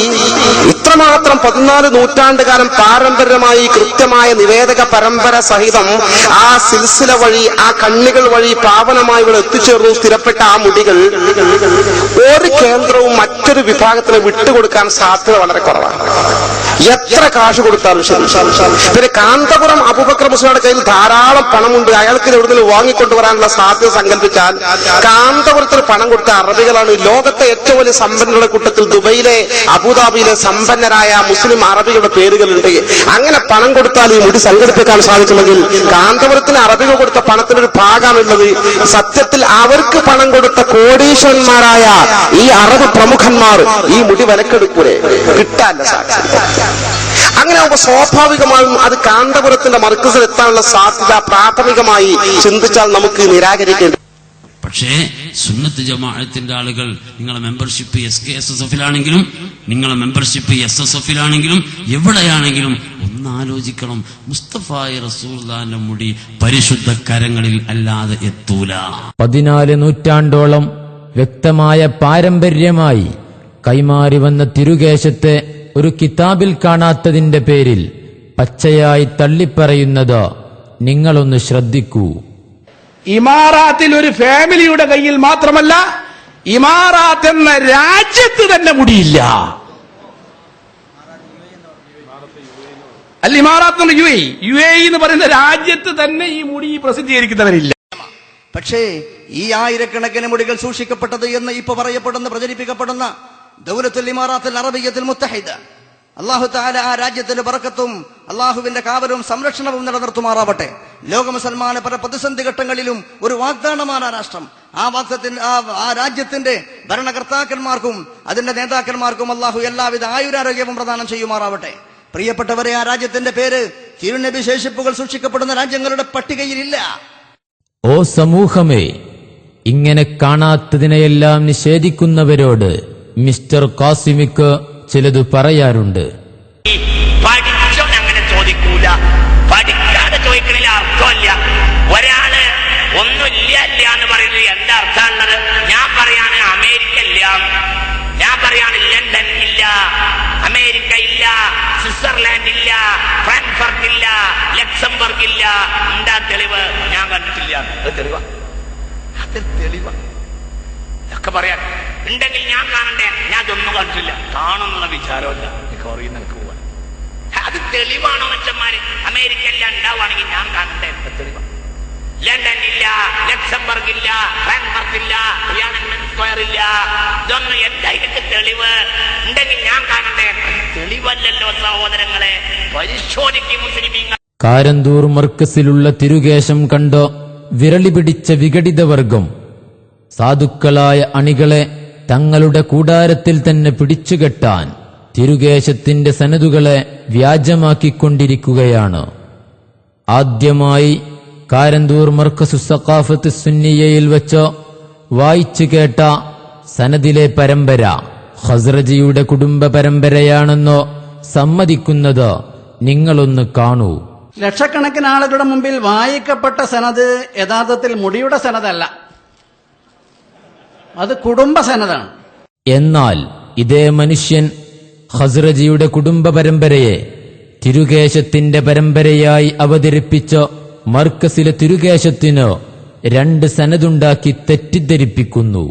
ഇത്രമാത്രം 14 നൂറ്റാണ്ടുകാലം പാരമ്പര്യമായി കൃത്യമായ നിവേദക പരമ്പര സഹിതം ആ സിൽസില വഴി ആ കണ്ണികൾ വഴി പാവനമായി ഇവിടെ എത്തിച്ചേർന്നു സ്ഥിരപ്പെട്ട ആ മുടികൾ ഒരു കേന്ദ്രവും മറ്റൊരു വിഭാഗത്തിന് വിട്ടുകൊടുക്കാൻ സാധ്യത വളരെ കുറവാണ്. എത്ര കാശ് കൊടുത്താലും ശരി. പിന്നെ കാന്തപുരം അബൂബക്കർ മുസ്ലിയുടെ കയ്യിൽ ധാരാളം പണമുണ്ട്, അയാൾക്ക് എവിടുന്ന് വാങ്ങിക്കൊണ്ടുവരാനുള്ള സാധ്യത സങ്കല്പിച്ചാൽ കാന്തപുരത്തിന് പണം കൊടുത്ത അറബികളാണ് ലോകത്തെ ഏറ്റവും വലിയ സമ്പന്നരുടെ കൂട്ടത്തിൽ. ദുബൈയിലെ അബുദാബിയിലെ സമ്പന്നരായ മുസ്ലിം അറബികളുടെ പേരുകളുണ്ട്. അങ്ങനെ പണം കൊടുത്താൽ ഈ മുടി സംഘടിപ്പിക്കാൻ സാധിക്കുമെങ്കിൽ കാന്തപുരത്തിന് അറബികൾ കൊടുത്ത പണത്തിനൊരു ഭാഗമാണുള്ളത്. സത്യത്തിൽ അവർക്ക് പണം കൊടുത്ത കോടീശ്വരന്മാരായ ഈ അറബ് പ്രമുഖന്മാർ ഈ മുടി വിലക്കെടുക്കൂലേ? കിട്ടാല്ല സാധ്യത. അങ്ങനെ ആവുമ്പോൾ സ്വാഭാവികമായും അത് കാന്തപുരത്തിന്റെ മർക്കസിൽ എത്താനുള്ള സാധ്യത പ്രാഥമികമായി ചിന്തിച്ചാൽ നമുക്ക് നിരാകരിക്കേണ്ടി. പക്ഷേ സുന്നത്ത് ജമാഅത്തിന്റെ ആളുകൾ നിങ്ങളെ മെമ്പർഷിപ്പ് SKSSF-ലാണെങ്കിലും നിങ്ങളെ മെമ്പർഷിപ്പ് SSF-ലാണെങ്കിലും എവിടെയാണെങ്കിലും ഒന്നാലോചിക്കണം. മുസ്തഫായ റസൂലുള്ളാഹിന്റെ മുടി പരിശുദ്ധ കരങ്ങളിൽ അല്ലാതെ എത്തൂല. 14 നൂറ്റാണ്ടോളം വ്യക്തമായ പാരമ്പര്യമായി കൈമാറി വന്ന തിരുകേശത്തെ ഒരു കിതാബിൽ കാണാത്തതിന്റെ പേരിൽ പച്ചയായി തള്ളിപ്പറയുന്നത് നിങ്ങളൊന്ന് ശ്രദ്ധിക്കൂ. ഇമാറാത്തിൽ ഒരു ഫാമിലിയുടെ കയ്യിൽ മാത്രമല്ല, ഇമാറാത്ത് എന്ന രാജ്യത്ത് തന്നെ മുടിയില്ല. അല്ല, ഇമാറാത്ത് UAE എന്ന് പറയുന്ന രാജ്യത്ത് തന്നെ ഈ മുടി പ്രസിദ്ധീകരിക്കുന്നവരില്ല. പക്ഷേ ഈ ആയിരക്കണക്കിന് മുടികൾ സൂക്ഷിക്കപ്പെട്ടത് എന്ന് ഇപ്പൊ പറയപ്പെടുന്ന പ്രചരിപ്പിക്കപ്പെടുന്ന ദൗലത്തുൽ ഇമാറാത്തുൽ അറബിയ്യത്തുൽ മുത്തഹിദ, അല്ലാഹു തആല ആ രാജ്യത്തിന്റെ ബറക്കത്തും അള്ളാഹുവിന്റെ കാവലും സംരക്ഷണവും നിലനിർത്തുമാറാവട്ടെ. ലോക മുസൽമാന് പല പ്രതിസന്ധി ഘട്ടങ്ങളിലും ഒരു വാഗ്ദാനമാണ് ആ രാഷ്ട്രം. ആ രാജ്യത്തിന്റെ ഭരണകർത്താക്കന്മാർക്കും അതിന്റെ നേതാക്കന്മാർക്കും അള്ളാഹു എല്ലാവിധ ആയുരാരോഗ്യവും പ്രദാനം ചെയ്യുമാറാവട്ടെ. പ്രിയപ്പെട്ടവരെ, ആ രാജ്യത്തിന്റെ പേര് തിരുനബി ശേഷിപ്പുകൾ സൂക്ഷിക്കപ്പെടുന്ന രാജ്യങ്ങളുടെ പട്ടികയിലില്ല. ഓ സമൂഹമേ, ഇങ്ങനെ കാണാത്തതിനെയെല്ലാം നിഷേധിക്കുന്നവരോട് മിസ്റ്റർ കാസിമിക്ക് ചിലത് പറയാറുണ്ട്. പഠിച്ചോണ്ട് അങ്ങനെ ചോദിക്കൂല, പഠിക്കാതെ ചോദിക്കണില്ല അർത്ഥമില്ല. ഒരാള് ഒന്നുമില്ല ഇല്ല എന്ന് പറയുന്നത് എന്താ അർത്ഥമുള്ളത്? ഞാൻ പറയാണ് അമേരിക്ക ഇല്ല, ഞാൻ പറയാണ് ലണ്ടൻ ഇല്ല, അമേരിക്ക ഇല്ല, സ്വിറ്റ്സർലാൻഡ് ഇല്ല, ഫ്രാങ്ക്ഫർട്ട് ഇല്ല, ലക്സംബർഗ് ഇല്ല. എന്താ തെളിവ്? ഞാൻ കണ്ടിട്ടില്ല. അത് തെളിവാ? അത് തെളിവാ? ഒക്കെ പറയാൻ ഉണ്ടെങ്കിൽ ഞാൻ കാണണ്ടേ? ഞാൻ അതൊന്നും കണ്ടിട്ടില്ല. കാണുന്നുള്ള വിചാരമല്ല, അറിയുന്നൊക്കെ പോവാൻ. അത് തെളിവാണോ മച്ചന്മാര്? അമേരിക്ക ഇല്ല ഉണ്ടാവുകയാണെങ്കിൽ ഞാൻ കാണണ്ടേ? തെളിവാ? ലണ്ടൻ ഇല്ല, ലക്സംബർഗ് ഇല്ല, ഫ്രാങ്ക്ഫർട്ട് ഇല്ല, റിയാനൻ സ്ക്വയർ ഇല്ല. ഇതൊന്നും എന്താ ഇതിന്റെ തെളിവ്? ഉണ്ടെങ്കിൽ ഞാൻ കാണണ്ടേ? തെളിവല്ലല്ലോ സഹോദരങ്ങളെ. പരിശോധിക്കും മുസ്ലിമീങ്ങൾ. കാരന്തൂർ മർക്കസിലുള്ള തിരുകേശം കണ്ട് വിരളി പിടിച്ച വിഘടിതവർഗം സാധുക്കളായ അണികളെ തങ്ങളുടെ കൂടാരത്തിൽ തന്നെ പിടിച്ചുകെട്ടാൻ തിരുകേശത്തിന്റെ സനതുകളെ വ്യാജമാക്കിക്കൊണ്ടിരിക്കുകയാണ്. ആദ്യമായി കാരന്തൂർ മർക്കസു സഖാഫത്ത് സുന്നിയയിൽ വെച്ച് വായിച്ചു കേട്ട സനദിലെ പരമ്പര ഖസ്റജിയുടെ കുടുംബ പരമ്പരയാണെന്ന് സമ്മതിക്കുന്നത് നിങ്ങളൊന്ന് കാണൂ. ലക്ഷക്കണക്കിന് ആളുകളുടെ മുമ്പിൽ വായിക്കപ്പെട്ട സനത് യഥാർത്ഥത്തിൽ മുടിയുടെ സനതല്ല, അത് കുടുംബ സനതാണ്. എന്നാൽ ഇതേ മനുഷ്യൻ ഖസ്റജിയുടെ കുടുംബ പരമ്പരയെ തിരുകേശത്തിന്റെ പരമ്പരയായി അവതരിപ്പിച്ച് മർക്കസിലെ തിരുകേശത്തിന് 2 സനതുണ്ടാക്കി തെറ്റിദ്ധരിപ്പിക്കുന്നു.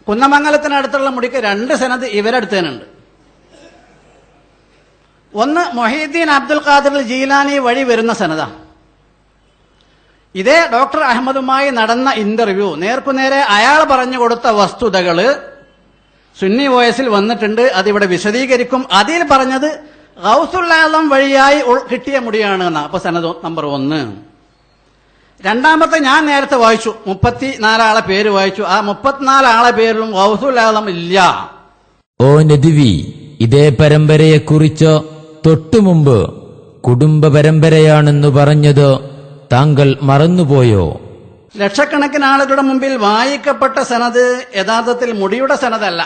കുന്നമംഗലത്തിനടുത്തുള്ള മുടിക്ക് 2 സനത് ഇവരടുത്തേനുണ്ട്. ഒന്ന് മൊഹീദ്ദീൻ അബ്ദുൽ ഖാദിർ ജീലാനി വഴി വരുന്ന സനദ. ഇതേ ഡോക്ടർ അഹമ്മദുമായി നടന്ന ഇന്റർവ്യൂ നേർക്കുനേരെ അയാൾ പറഞ്ഞു കൊടുത്ത വസ്തുതകള് സുന്നി വോയസിൽ വന്നിട്ടുണ്ട്. അതിവിടെ വിശദീകരിക്കും. അതിൽ പറഞ്ഞത് ഗൗസുൽ ആലം വഴിയായി കിട്ടിയ മുടിയാണ് എന്നാ. അപ്പൊ സനദ് നമ്പർ 1. രണ്ടാമത്തെ ഞാൻ നേരത്തെ വായിച്ചു, 34 ആളെ പേര് വായിച്ചു. ആ 34 ആളെ പേരിലും ഗൗസുൽ ആലം ഇല്ല. ഓ നദ്വി, ഇതേ പരമ്പരയെക്കുറിച്ച് തൊട്ടുമുമ്പ് കുടുംബ പരമ്പരയാണെന്ന് പറഞ്ഞത് താങ്കൾ മറന്നുപോയോ? ലക്ഷക്കണക്കിന് ആളുകളുടെ മുമ്പിൽ വായിക്കപ്പെട്ട സനത് യഥാർത്ഥത്തിൽ മുടിയുടെ സനതല്ല,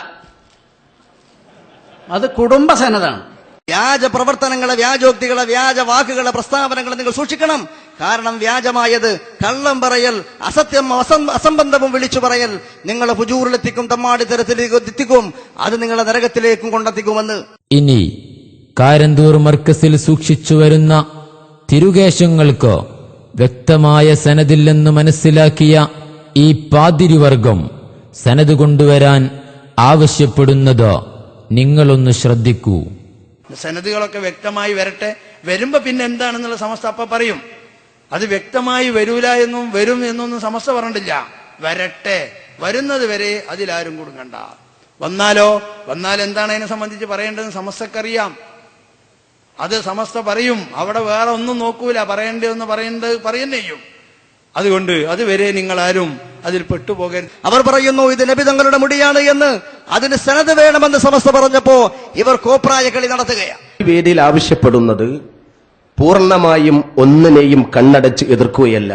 അത് കുടുംബ സനതാണ്. വ്യാജ പ്രവർത്തനങ്ങളെ, വ്യാജോക്തികളെ, വ്യാജ വാക്കുകളെ, പ്രസ്താവനകളെ നിങ്ങൾ സൂക്ഷിക്കണം. കാരണം വ്യാജമായത്, കള്ളം പറയൽ, അസത്യം അസംബന്ധവും വിളിച്ചു പറയൽ നിങ്ങളെ ഫുജൂറിലെത്തിക്കും, തമ്മാടിത്തരത്തിലേക്ക് എത്തിക്കും, അത് നിങ്ങളെ നരകത്തിലേക്കും കൊണ്ടെത്തിക്കുമെന്ന്. ഇനി കാരന്തൂർ മർക്കസിൽ സൂക്ഷിച്ചു വരുന്ന തിരുകേശങ്ങൾക്ക് വ്യക്തമായ സനദില്ലെന്ന് മനസ്സിലാക്കിയ ഈ പാതിരിവർഗം സനദ് കൊണ്ടുവരാൻ ആവശ്യപ്പെടുന്നത് നിങ്ങളൊന്ന് ശ്രദ്ധിക്കൂ. സനദുകളൊക്കെ വ്യക്തമായി വരട്ടെ. വരുമ്പോ പിന്നെ എന്താണെന്നുള്ള സമസ്ത അപ്പ പറയും. അത് വ്യക്തമായി വരൂല എന്നും വരും എന്നൊന്നും സമസ്ത പറഞ്ഞിട്ടില്ല. വരട്ടെ, വരുന്നത് വരെ അതിലാരും കൊടുക്കണ്ട. വന്നാൽ എന്താണ് അതിനെ സംബന്ധിച്ച് പറയേണ്ടതെന്ന് സമസ്തക്കറിയാം. അത് സമസ്ത പറയും. അവിടെ വേറെ ഒന്നും നോക്കൂല, പറയേണ്ടതെന്ന് പറയുന്നേ ചെയ്യും. അതുകൊണ്ട് അതുവരെ നിങ്ങൾ ആരും അതിൽ പെട്ടുപോകരുത്. അവർ പറയുന്നു ഇത് നബി തങ്ങളുടെ മുടിയാണ് എന്ന്. അതിന് സനദ് വേണമെന്ന് സമസ്ത പറഞ്ഞപ്പോ ഇവർ കോപ്രായ കളി നടത്തുകയാണ്. ഈ വേദിയിൽ ആവശ്യപ്പെടുന്നത് പൂർണ്ണമായും ഒന്നിനെയും കണ്ണടച്ച് എതിർക്കുകയല്ല,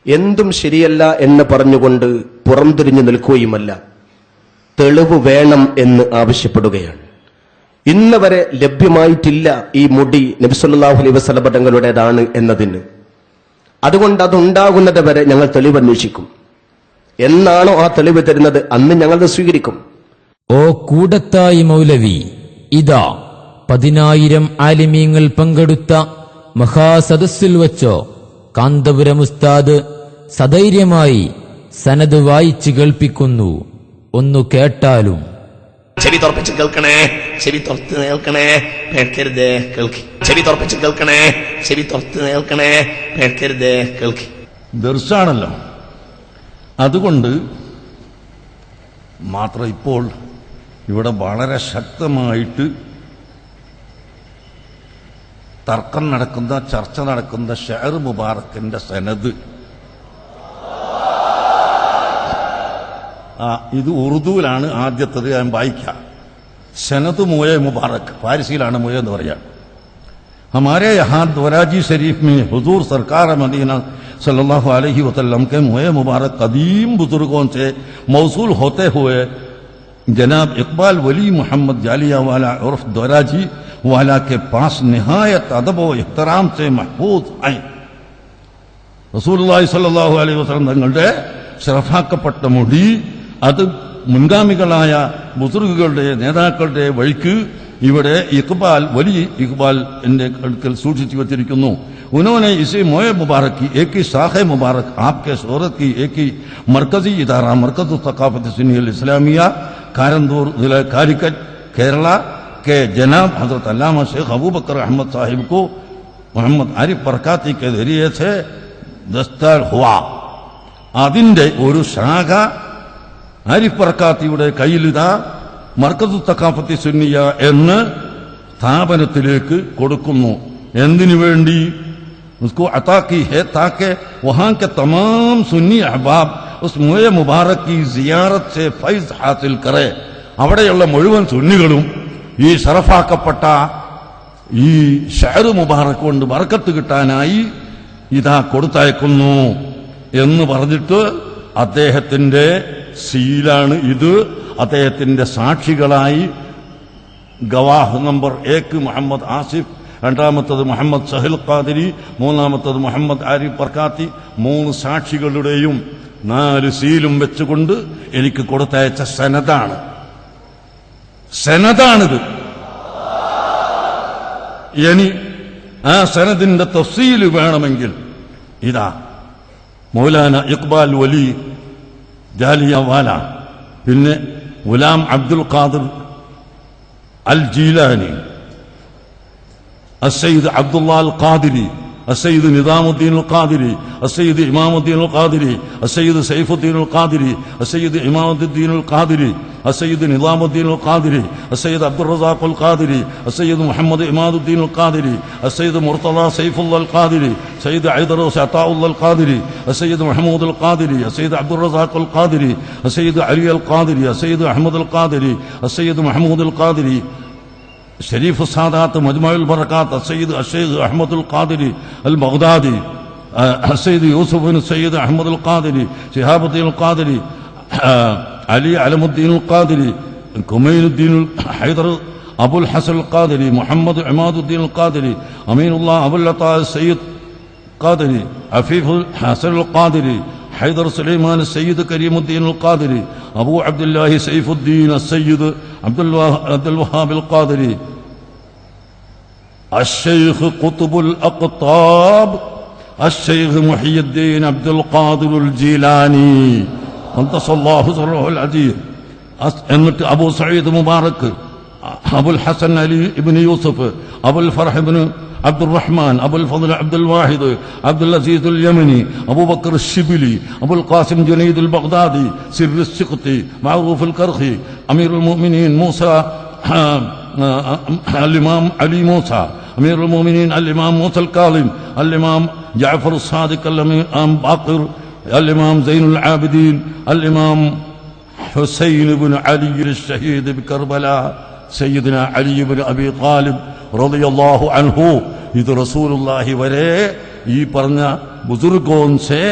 എന്തും ശരിയല്ല എന്ന് പറഞ്ഞുകൊണ്ട് പുറംതിരിഞ്ഞു നിൽക്കുകയുമല്ല, തെളിവ് വേണം എന്ന് ആവശ്യപ്പെടുകയാണ്. ഇന്ന് വരെ ലഭ്യമായിട്ടില്ല ഈ മുടി നബി സല്ലല്ലാഹു അലൈഹി വസല്ലം തങ്ങളുടേതാണ് എന്നതിന്. അതുകൊണ്ട് അതുണ്ടാകുന്നത് വരെ ഞങ്ങൾ തെളിവ് അന്വേഷിക്കും. എന്നാണോ ആ തെളിവ് തരുന്നത് അന്ന് ഞങ്ങൾ സ്വീകരിക്കും. ഓ കൂടത്തായി മൗലവി, ഇതാ 10,000 ആലിമീങ്ങൾ പങ്കെടുത്ത മഹാസദസ്സിൽ വച്ചോ കാന്തപുരം ഉസ്താദ് സധൈര്യമായി സനദ് വായിച്ചു കേൾപ്പിക്കുന്നു. ഒന്നു കേട്ടാലും. ചെവി തുറപ്പിച്ച് കേൾക്കണേ, ചെവി തുറത്ത് കേൾക്കണേ, പേടിക്കരുതേ കേൾക്കി. ചെവി തുറപ്പിച്ച് കേൾക്കണേ, ചെവി തുറത്ത് കേൾക്കണേ, പേടിക്കരുതേ കേൾക്കി. ദർശാണല്ലോ. അതുകൊണ്ട് മാത്രം ഇപ്പോൾ ഇവിടെ വളരെ ശക്തമായിട്ട് തർക്കം നടക്കുന്ന, ചർച്ച നടക്കുന്ന ഷെയർ മുബാറക്കിന്റെ സനദ്, ഇത് ഉറുദുവിലാണ് ആദ്യത്തത്. ഞാൻ വായിക്കാം. സനദ് മുയ മുബാറക്, പാരിസിയിലാണ് മുയ എന്ന് പറയാം. हमारे यहाँ दोराजी शरीफ में हुजूर सरकार मदीना सल्लल्लाहु अलैहि वसल्लम के मुए मुबारक कदीम बुजुर्गों से मौसूल होते हुए जनाब इकबाल वली मोहम्मद जालिया वाला उर्फ दोराजी वाला के पास निहायत अदब व इहतराम से महफूज आए. റസൂലുള്ളാഹി സ്വല്ലല്ലാഹു അലൈഹി വസല്ലം തങ്ങളുടെ ശറഫാക്കപ്പെട്ട മുടി അത് മുൻഗാമികളായ ബുസുർഗുകളുടെ, നേതാക്കളുടെ വഴിക്ക് ഇവിടെ ഇഖ്ബാൽ, വലിയ ഇഖ്ബാൽ എന്റെ അടുക്കൽ സൂക്ഷിച്ചു വച്ചിരിക്കുന്നു. उन्होंने इसे मोए मुबारक की एक ही शाख मुबारक आपके शोहरत की एक ही मरकजी इदारा मरकज सकाफत सुन्नी इस्लामिया कारंदूर जिला कालिकट केरला के जनाब हजरत अल्लामा शेख अबू बकर अहमद साहिब को मोहम्मद आरिफ बरकाती के जरिए से दस्तार हुआ. അതിന്റെ ഒരു ശാഖ ആരിഫ് ബർക്കാത്തിയുടെ കയ്യിലിതാ മർക്കസു തഖാഫത്തി സുന്നിയ എന്ന് സ്ഥാപനത്തിലേക്ക് കൊടുക്കുന്നു. എന്തിനു വേണ്ടി? उसको अता की है ताकि वहां के तमाम सुन्नी अहबाब उस मुए मुबारक की जियारत से फैज हासिल करे. അവിടെയുള്ള മുഴുവൻ സുന്നികളും ഈ ശറഫാക്കപ്പെട്ട ഈ ഷഅർ മുബാറക് കൊണ്ട് ബർക്കത്ത് കിട്ടാനായി ഇതാ കൊടുത്തയക്കുന്നു എന്ന് പറഞ്ഞിട്ട് അദ്ദേഹത്തിന്റെ സീലാണ് ഇത്. അദ്ദേഹത്തിന്റെ സാക്ഷികളായി ഗവാഹ് നമ്പർ 1 മുഹമ്മദ് ആസിഫ്, രണ്ടാമത്തത് മുഹമ്മദ് സഹിൽ ഖാദിരി, മൂന്നാമത്തത് മുഹമ്മദ് ആരിഫ് ബർക്കാത്തി, 3 സാക്ഷികളുടെയും 4 സീലും വെച്ചുകൊണ്ട് എനിക്ക് കൊടുത്തയച്ച സനദാണിത്. ഇനി ആ സനദിന്റെ തഫ്സീല് വേണമെങ്കിൽ ഇതാ മൗലാന ഇഖ്ബാൽ വലി ജാലിയ വാല, പിന്നെ ഗുലാം അബ്ദുൽ ഖാദിർ അൽ ജീലാനി, السيد عبد الله القادري، السيد نظام الدين القادري، السيد إمام الدين القادري، السيد سيف الدين القادري، السيد إمام الدين القادري، السيد نظام الدين القادري، السيد عبد الرزاق القادري، السيد محمد إماد الدين القادري، السيد مرتضى سيف الله القادري، السيد عيدروس عطاء الله القادري، السيد محمود القادري، السيد عبد الرزاق القادري، السيد علي القادري، السيد أحمد القادري، السيد محمود القادري، شريف السادات مجمع البركات، السيد الشيخ أحمد القادري البغدادي، السيد يوسف بن السيد أحمد القادري، شهاب الدين القادري، علي علم الدين القادري، كمين الدين حيدر أبو الحسن القادري، محمد عماد الدين القادري، أمين الله أبو العطاء السيد القادري، عفيف الحسن القادري، حيدر سليمان السيد كريم الدين القادري، أبو عبد الله سيف الدين السيد عبد الوهاب القادري، الشيخ قطب الأقطاب الشيخ محي الدين عبد القادر الجيلاني قدس الله سره العزيز، എന്നിട്ട് അബൂ സഈദ് മുബാറക്, അബുൽ ഹസൻ അലി ഇബ്നു യൂസഫ്, അബുൽ ഫർഹ് ഇബ്നു അബ്ദുൽ റഹ്മാൻ, അബുൽ ഫضل അബ്ദുൽ വാഹിദ്, അബ്ദുൽ അസീസ് അൽ യമനി, അബൂബക്കർ الشبلي, അബുൽ ഖാസിം ജുനൈദ് അൽ ബഗ്ദാദി, സിർ السقطي, معروف الكرخي, أمير المؤمنين موسى الإمام علي موسى، أمير المؤمنين الإمام موسى الكاظم، الإمام جعفر الصادق، الإمام باقر، الإمام زين العابدين، الإمام حسين بن علي الشهيد بكربلاء، سيدنا علي بن أبي طالب رضي الله عنه. ഇത് റസൂലുള്ളാഹി വരെ ഈ പറഞ്ഞ ബുസുർഗോൻസെ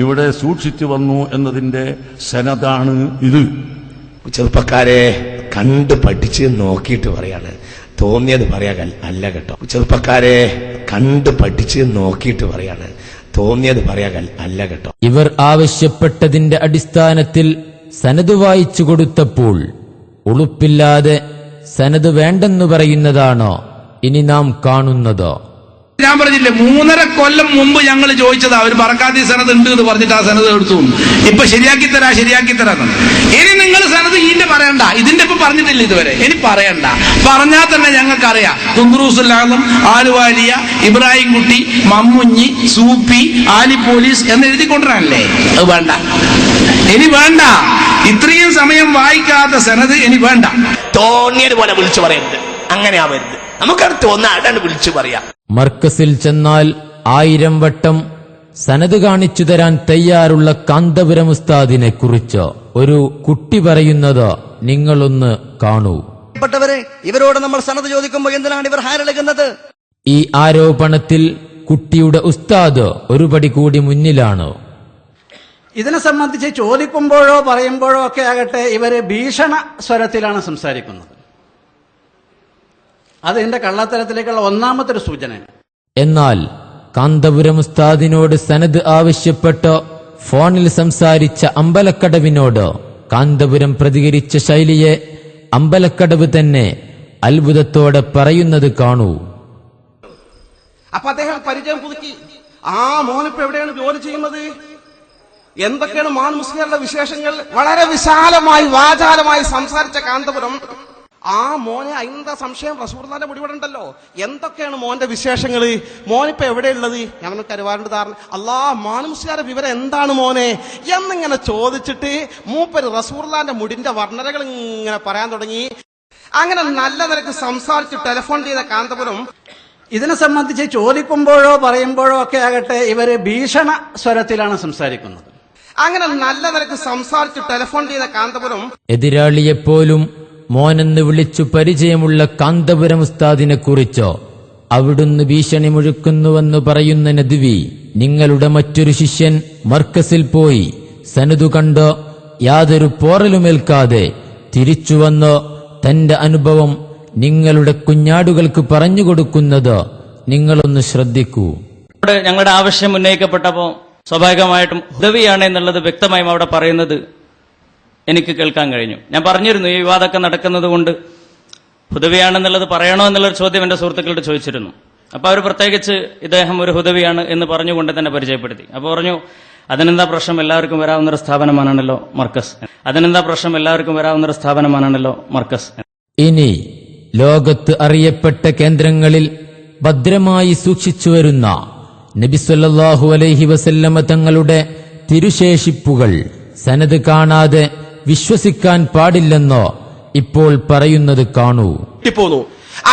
ഇവിടെ സൂക്ഷിച്ചു വന്നു എന്നതിന്റെ സനദാണ് ഇത്. ചെറുപ്പക്കാരെ, കണ്ട് പഠിച്ച് നോക്കിയിട്ട് പറയാണ്, തോന്നിയത് പറയാ അല്ല കേട്ടോ. ചെറുപ്പക്കാരെ, കണ്ട് പഠിച്ച് നോക്കിയിട്ട് പറയാണ്, തോന്നിയത് പറയാ അല്ല കേട്ടോ. ഇവർ ആവശ്യപ്പെട്ടതിന്റെ അടിസ്ഥാനത്തിൽ സനത് വായിച്ചു കൊടുത്തപ്പോൾ ഉളുപ്പില്ലാതെ സനത് വേണ്ടെന്നു പറയുന്നതാണോ ഇനി നാം കാണുന്നതോ? ഞാൻ പറഞ്ഞില്ലേ, 3.5 കൊല്ലം മുമ്പ് ഞങ്ങൾ ചോദിച്ചതാ, അവർ ബറക്കാത്തി സനത് ഉണ്ട് എന്ന് പറഞ്ഞിട്ട് ആ സനത് എടുത്തു. ഇപ്പൊ ശരിയാക്കി തരാം. ഇനി നിങ്ങൾ സനത് ഇതിന്റെ പറയണ്ട, ഇതിന്റെ ഇപ്പൊ പറഞ്ഞിട്ടില്ല ഇതുവരെ, ഇനി പറയണ്ട. പറഞ്ഞാൽ തന്നെ ഞങ്ങൾക്കറിയാം. തുന്ദ്രൂസുല്ലാദം, ആലുവാലിയ, ഇബ്രാഹിം കുട്ടി, മമ്മുഞ്ഞി, സൂപ്പി, ആലി പോലീസ് എന്ന് എഴുതിക്കൊണ്ടിരാനല്ലേ. അത് വേണ്ട, ഇനി വേണ്ട. ഇത്രയും സമയം വായിക്കാത്ത സനത് ഇനി വേണ്ട. തോന്നിയത് പോലെ വിളിച്ചു പറയരുത്, അങ്ങനെ ആവരുത്. നമുക്കടുത്ത് ഒന്ന് അടണ്ട് വിളിച്ചു പറയാം. മർക്കസിൽ ചെന്നാൽ 1000 വട്ടം സനത് കാണിച്ചു തരാൻ തയ്യാറുള്ള കാന്തപുരം ഉസ്താദിനെ കുറിച്ച് ഒരു കുട്ടി പറയുന്നത് നിങ്ങളൊന്ന് കാണൂ. ഇവരോട് നമ്മൾ സനത് ചോദിക്കുമ്പോൾ എന്തിനാണ് ഇവർ ഹാരളിക്കുന്നത്? ഈ ആരോപണത്തിൽ കുട്ടിയുടെ ഉസ്താദ് ഒരു പടി കൂടി മുന്നിലാണ്. ഇതിനെ സംബന്ധിച്ച് ചോദിക്കുമ്പോഴോ പറയുമ്പോഴോ ഒക്കെ ആകട്ടെ ഇവര് ഭീഷണ സ്വരത്തിലാണ് സംസാരിക്കുന്നത്. അത് ഇതിന്റെ കള്ളത്തരത്തിലേക്കുള്ള ഒന്നാമത്തെ ഒരു സൂചനയാണ്. എന്നാൽ കാന്തപുരം ഉസ്താദിനോട് സനത് ആവശ്യപ്പെട്ട് ഫോണിൽ സംസാരിച്ച അമ്പലക്കടവിനോട് കാന്തപുരം പ്രതികരിച്ച ശൈലിയെ അമ്പലക്കടവ് തന്നെ അത്ഭുതത്തോടെ പറയുന്നത് കാണൂ. അപ്പൊ അദ്ദേഹം പരിചയം പുതുക്കി. ആ മോനിപ്പോ എവിടെയാണ് ജോലി ചെയ്യുന്നത്, എന്തൊക്കെയാണ് മാൻ മുസ്ലിങ്ങളുടെ വിശേഷങ്ങൾ, വളരെ വിശാലമായി വാചാലമായി സംസാരിച്ച കാന്തപുരം ആ മോനെ എന്താ സംശയം, റസൂലുള്ളാഹിന്റെ മുടിവിടുണ്ടല്ലോ, എന്തൊക്കെയാണ് മോന്റെ വിശേഷങ്ങള്, മോനിപ്പോ എവിടെയുള്ളത്, ഞാൻ കരുവാറുണ്ട് താറിന്, മാൻ മുസ്ലിയാരുടെ വിവരം എന്താണ് മോനെ എന്നിങ്ങനെ ചോദിച്ചിട്ട് മൂപ്പര് റസൂലുള്ളാഹിന്റെ മുടിന്റെ വർണ്ണനകൾ ഇങ്ങനെ പറയാൻ തുടങ്ങി. അങ്ങനെ നല്ല നിലക്ക് സംസാരിച്ച് ടെലിഫോൺ ചെയ്ത കാന്തപുരം ഇതിനെ സംബന്ധിച്ച് ചോദിക്കുമ്പോഴോ പറയുമ്പോഴോ ഒക്കെ ആകട്ടെ ഇവര് ഭീഷണ സ്വരത്തിലാണ് സംസാരിക്കുന്നത്. അങ്ങനെ നല്ല നിലക്ക് സംസാരിച്ച് ടെലിഫോൺ ചെയ്ത കാന്തപുരം എതിരാളിയെപ്പോലും മോനെന്ന് വിളിച്ചു പരിചയമുള്ള കാന്തപുരം ഉസ്താദിനെ കുറിച്ചോ അവിടുന്ന് ഭീഷണി മുഴുക്കുന്നുവെന്ന് പറയുന്ന നദ്വി, നിങ്ങളുടെ മറ്റൊരു ശിഷ്യൻ മർക്കസിൽ പോയി സനതു കണ്ട് യാതൊരു പോറലുമേൽക്കാതെ തിരിച്ചുവന്ന് തന്റെ അനുഭവം നിങ്ങളുടെ കുഞ്ഞാടുകൾക്ക് പറഞ്ഞുകൊടുക്കുന്നത് നിങ്ങളൊന്ന് ശ്രദ്ധിക്കൂ. ഞങ്ങളുടെ ആവശ്യം ഉന്നയിക്കപ്പെട്ടപ്പോൾ സ്വാഭാവികമായിട്ടും ഉദവിയാണ് എന്നുള്ളത് വ്യക്തമായും അവിടെ പറയുന്നത് എനിക്ക് കേൾക്കാൻ കഴിഞ്ഞു. ഞാൻ പറഞ്ഞിരുന്നു, ഈ വിവാദമൊക്കെ നടക്കുന്നത് കൊണ്ട് ഹുദവിയാണെന്നുള്ളത് പറയണോ എന്നുള്ളൊരു ചോദ്യം എന്റെ സുഹൃത്തുക്കളോട് ചോദിച്ചിരുന്നു. അപ്പൊ അവർ പ്രത്യേകിച്ച് ഇദ്ദേഹം ഒരു ഹുദവിയാണ് എന്ന് പറഞ്ഞുകൊണ്ട് തന്നെ പരിചയപ്പെടുത്തി. അപ്പൊ പറഞ്ഞു, അതിനെന്താ പ്രശ്നം, എല്ലാവർക്കും വരാവുന്നൊരു സ്ഥാപനമാണല്ലോ മർക്കസ്. അതിനെന്താ പ്രശ്നം, എല്ലാവർക്കും വരാവുന്നൊരു സ്ഥാപനമാണല്ലോ മർക്കസ്. ഇനി ലോകത്ത് അറിയപ്പെട്ട കേന്ദ്രങ്ങളിൽ ഭദ്രമായി സൂക്ഷിച്ചുവരുന്ന നബി സല്ലല്ലാഹു അലൈഹി വസല്ലമ തങ്ങളുടെ തിരുശേഷിപ്പുകൾ സനത് കാണാതെ വിശ്വസിക്കാൻ പാടില്ലെന്നോ ഇപ്പോൾ പറയുന്നത് കാണൂ. കിട്ടിപ്പോന്നു.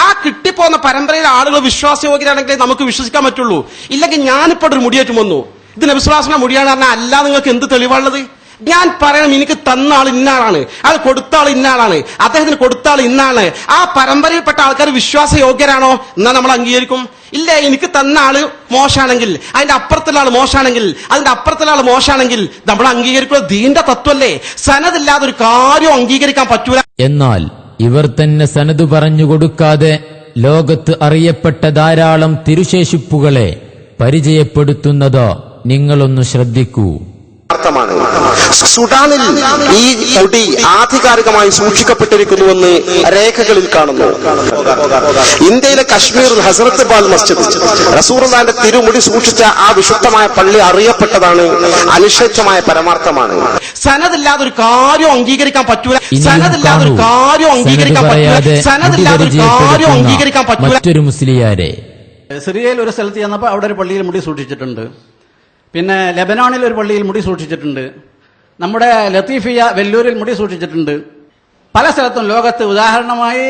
ആ കിട്ടിപ്പോന്ന പരമ്പരയിലെ ആളുകൾ വിശ്വാസയോഗ്യരാണെങ്കിൽ നമുക്ക് വിശ്വസിക്കാൻ പറ്റുള്ളൂ. ഇല്ലെങ്കിൽ ഞാനിപ്പോ ഒരു മുടിയേറ്റം വന്നു, ഇത് നബി സ്വല്ലല്ലാഹു അലൈഹി വസല്ലം മുടിയാണ് പറഞ്ഞാൽ അല്ല, നിങ്ങൾക്ക് എന്ത് തെളിവാണുള്ളത്? ഞാൻ പറയണം, എനിക്ക് തന്ന ആൾ ഇന്നാളാണ്, അയാൾ കൊടുത്ത ആൾ ഇന്നാളാണ്, അദ്ദേഹത്തിന് കൊടുത്ത ആൾ ഇന്നാണ്. ആ പരമ്പരയിൽപ്പെട്ട ആൾക്കാർ വിശ്വാസയോഗ്യരാണോ? എന്നാൽ നമ്മൾ അംഗീകരിക്കും. ഇല്ല, എനിക്ക് തന്ന ആള് മോശാണെങ്കിൽ, അതിന്റെ അപ്പുറത്തുള്ള ആൾ മോശാണെങ്കിൽ, അതിന്റെ അപ്പുറത്തുള്ള ആൾ മോശാണെങ്കിൽ നമ്മൾ അംഗീകരിക്കുക. ദീന്റെ തത്വല്ലേ, സനദില്ലാതെ ഒരു കാര്യം അംഗീകരിക്കാൻ പറ്റൂല. എന്നാൽ ഇവർ തന്നെ സനത് പറഞ്ഞു കൊടുക്കാതെ ലോകത്ത് അറിയപ്പെട്ട ധാരാളം തിരുശേഷിപ്പുകളെ പരിചയപ്പെടുത്തുന്നതോ നിങ്ങളൊന്ന് ശ്രദ്ധിക്കൂ. സുഡാനിൽ ഈ മുടി ആധികാരികമായി സൂക്ഷിക്കപ്പെട്ടിരിക്കുന്നുവെന്ന് രേഖകളിൽ കാണുന്നു. ഇന്ത്യയിലെ കശ്മീരിൽ ഹസ്രത്ത് ബാൽ മസ്ജിദ് റസൂലുള്ളാഹിന്റെ തിരുമുടി സൂക്ഷിച്ച ആ വിശുദ്ധമായ പള്ളി അറിയപ്പെട്ടതാണ്, അനിഷേധ്യമായ പരമാർത്ഥമാണ്. സനദില്ലാതെ ഒരു കാര്യം അംഗീകരിക്കാൻ പറ്റൂല. സനദില്ലാതെ ഒരു കാര്യം അംഗീകരിക്കാൻ പറ്റൂല. സനദില്ലാതെ ഒരു കാര്യം അംഗീകരിക്കാൻ പറ്റൂല. മറ്റൊരു മുസ്ലിയാരെ സിറിയയിൽ ഒരു സ്ഥലത്ത് ചെന്നപ്പോൾ അവിടെ ഒരു പള്ളിയിൽ മുടി സൂക്ഷിച്ചിട്ടുണ്ട്. പിന്നെ ലെബനോണിൽ ഒരു പള്ളിയിൽ മുടി സൂക്ഷിച്ചിട്ടുണ്ട്. നമ്മുടെ ലത്തീഫിയ വെല്ലൂരിൽ മുടി സൂക്ഷിച്ചിട്ടുണ്ട്. പല സ്ഥലത്തും ലോകത്ത്, ഉദാഹരണമായി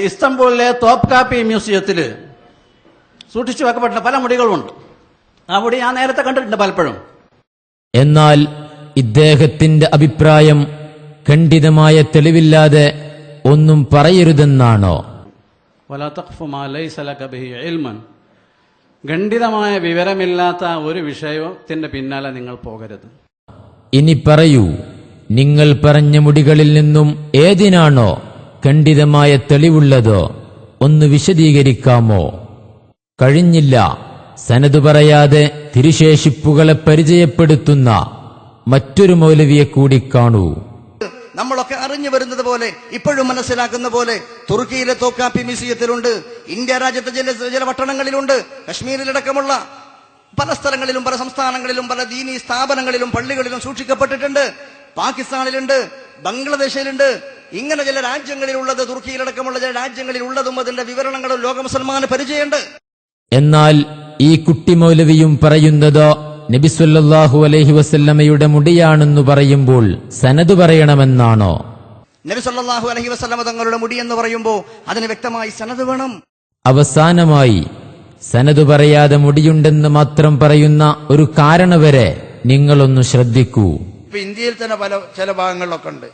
ഇസ്തംബൂളിലെ തോപ്കാപ്പി മ്യൂസിയത്തിൽ സൂക്ഷിച്ചു വെക്കപ്പെട്ട പല മുടികളുമുണ്ട്. ആ മുടി ഞാൻ നേരത്തെ കണ്ടിട്ടുണ്ട് പലപ്പോഴും. എന്നാൽ ഇദ്ദേഹത്തിന്റെ അഭിപ്രായം ഖണ്ഡിതമായ തെളിവില്ലാതെ ഒന്നും പറയരുതെന്നാണോ? വലാ തഖ്ഫു മാ ലൈസ ലക ബിഹി ഇൽമൻ, ഖണ്ഡിതമായ വിവരമില്ലാത്ത ഒരു വിഷയത്തിന്റെ പിന്നാലെ നിങ്ങൾ പോകരുത്. ഇനി പറയൂ, നിങ്ങൾ പറഞ്ഞ മുടികളിൽ നിന്നും ഏതിനാണോ ഖണ്ഡിതമായ തെളിവുള്ളതോ ഒന്ന് വിശദീകരിക്കാമോ? കഴിഞ്ഞില്ല. സനത് പറയാതെ തിരുശേഷിപ്പുകളെ പരിചയപ്പെടുത്തുന്ന മറ്റൊരു മൗലവിയെ കൂടി കാണൂ. നമ്മളൊക്കെ അറിഞ്ഞു വരുന്നത് പോലെ, ഇപ്പോഴും മനസ്സിലാക്കുന്ന പോലെ തുർക്കിയിലെ തോക്കാപ്പി മ്യൂസിയത്തിലുണ്ട്, ഇന്ത്യ രാജ്യത്തെ ചില പട്ടണങ്ങളിലുണ്ട്, കശ്മീരിലടക്കമുള്ള പല സ്ഥലങ്ങളിലും പല സംസ്ഥാനങ്ങളിലും പല ദീനീ സ്ഥാപനങ്ങളിലും പള്ളികളിലും സൂക്ഷിക്കപ്പെട്ടിട്ടുണ്ട്. പാകിസ്ഥാനിലുണ്ട്, ബംഗ്ലാദേശിലുണ്ട്. ഇങ്ങനെ ചില രാജ്യങ്ങളിലുള്ളത്, തുർക്കിയിലടക്കമുള്ള ചില രാജ്യങ്ങളിലുള്ളതും അതിന്റെ വിവരണങ്ങളും ലോക മുസൽമാന് പരിചയമുണ്ട്. എന്നാൽ ഈ കുട്ടി മൗലവിയും പറയുന്നതോ നബി സല്ലല്ലാഹു അലൈഹി വസല്ലമയുടെ മുടിയാണെന്ന് പറയുമ്പോൾ സനത് പറയണമെന്നാണോ? നബി സല്ലല്ലാഹു അലൈഹി വസല്ലമ തങ്ങളുടെ മുടി എന്ന് പറയുമ്പോൾ അതിന് വ്യക്തമായി സനത് വേണം. അവസാനമായി സനത് പറയാതെ മുടിയുണ്ടെന്ന് മാത്രം പറയുന്ന ഒരു കാരണം വരെ നിങ്ങളൊന്ന് ശ്രദ്ധിക്കൂ. ഇപ്പൊ ഇന്ത്യയിൽ തന്നെ ചില ഭാഗങ്ങളിലൊക്കെ ഉണ്ട്,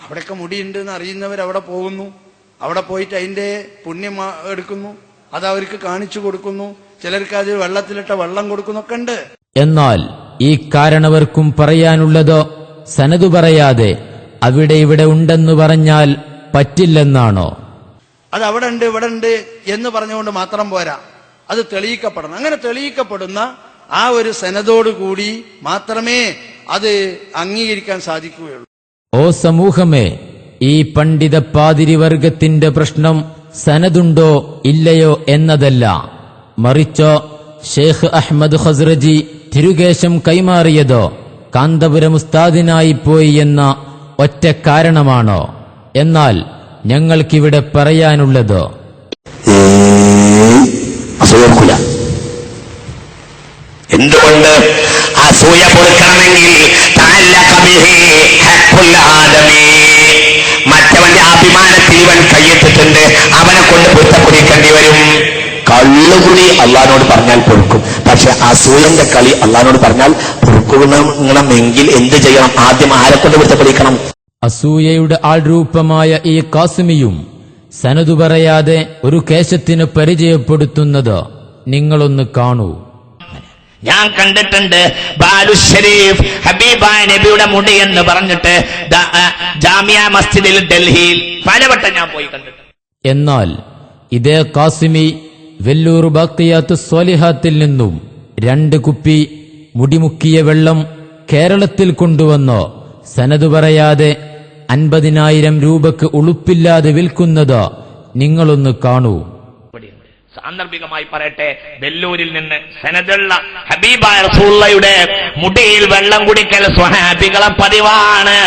അവിടെയൊക്കെ മുടിയുണ്ട് എന്ന് അറിയുന്നവർ അവിടെ പോകുന്നു, അവിടെ പോയിട്ട് അതിന്റെ പുണ്യം എടുക്കുന്നു, അത് അവർക്ക് കാണിച്ചു കൊടുക്കുന്നു, ചിലർക്ക് അത് വെള്ളത്തിലിട്ട വെള്ളം കൊടുക്കുന്നൊക്കെ ഉണ്ട്. എന്നാൽ ഈ കാരണവർക്കും പറയാനുള്ളതോ സനത് പറയാതെ അവിടെ ഇവിടെ ഉണ്ടെന്ന് പറഞ്ഞാൽ പറ്റില്ലെന്നാണോ? അത് അവിടെ ഉണ്ട് ഇവിടെ ഉണ്ട് എന്ന് പറഞ്ഞുകൊണ്ട് മാത്രം പോരാ, അത് തെളിയിക്കപ്പെടണം. അങ്ങനെ തെളിയിക്കപ്പെടുന്ന ആ ഒരു സനദോടുകൂടി മാത്രമേ അത് അംഗീകരിക്കാൻ സാധിക്കുകയുള്ളൂ. ഓ സമൂഹമേ, ഈ പണ്ഡിത പാതിരി വർഗത്തിന്റെ പ്രശ്നം സനതുണ്ടോ ഇല്ലയോ എന്നതല്ല, മറിച്ചോ ഷേഖ് അഹ്മദ് ഖസ്റജി തിരുകേശം കൈമാറിയതോ കാന്തപുരം ഉസ്താദിനായി പോയി എന്ന ഒറ്റ കാരണമാണോ? എന്നാൽ ഞങ്ങൾക്കിവിടെ പറയാനുള്ളതോ എന്തുകൊണ്ട് അസൂയ പൊറുക്കണമെങ്കിൽ മറ്റവന്റെ അഭിമാനത്തിൽ ഇവൻ കയ്യെത്തിട്ടുണ്ട്, അവനെ കൊണ്ട് പൊരുത്തപ്പെടിക്കേണ്ടി വരും. കള്ളുകുടി അള്ളാഹിനോട് പറഞ്ഞാൽ പൊറുക്കും, പക്ഷെ അസൂയന്റെ കളി അള്ളാഹിനോട് പറഞ്ഞാൽ പൊറുക്കണമെങ്കിൽ എന്ത് ചെയ്യണം? ആദ്യം ആരെ കൊണ്ട് പൊരുത്തപ്പെടിക്കണം? അസൂയയുടെ ആൾരൂപമായ ഈ കാസിമിയും സനതു പറയാതെ ഒരു കേശത്തിന് പരിചയപ്പെടുത്തുന്നത് നിങ്ങളൊന്ന് കാണൂ. ഞാൻ കണ്ടിട്ടുണ്ട് ബാലു ഷരീഫ് ഹബീബായ നബിയുടെ മുടി എന്ന് പറഞ്ഞിട്ട് ജാമിയ മസ്ജിദിൽ ഡൽഹിയിൽ പലവട്ടം ഞാൻ പോയി കണ്ടിട്ടുണ്ട്. എന്നാൽ ഇതേ കാസിമി വെല്ലൂർ ബാക്കിയാത്ത് സ്വാലിഹാത്തിൽ നിന്നും 2 കുപ്പി മുടിമുക്കിയ വെള്ളം കേരളത്തിൽ കൊണ്ടുവന്നോ സനത് പറയാതെ 50,000 രൂപക്ക് ഉളുപ്പില്ലാതെ വിൽക്കുന്നത് നിങ്ങളൊന്ന് കാണൂ. സാന്ദർഭികമായി പറയട്ടെ, വെല്ലൂരിൽ നിന്ന് സനദുള്ള ഹബീബായ റസൂലുള്ളാഹിയുടെ മുടിയിൽ വെള്ളം കുടിക്കൽ സ്വഹാബികളെ പതിവാണ്.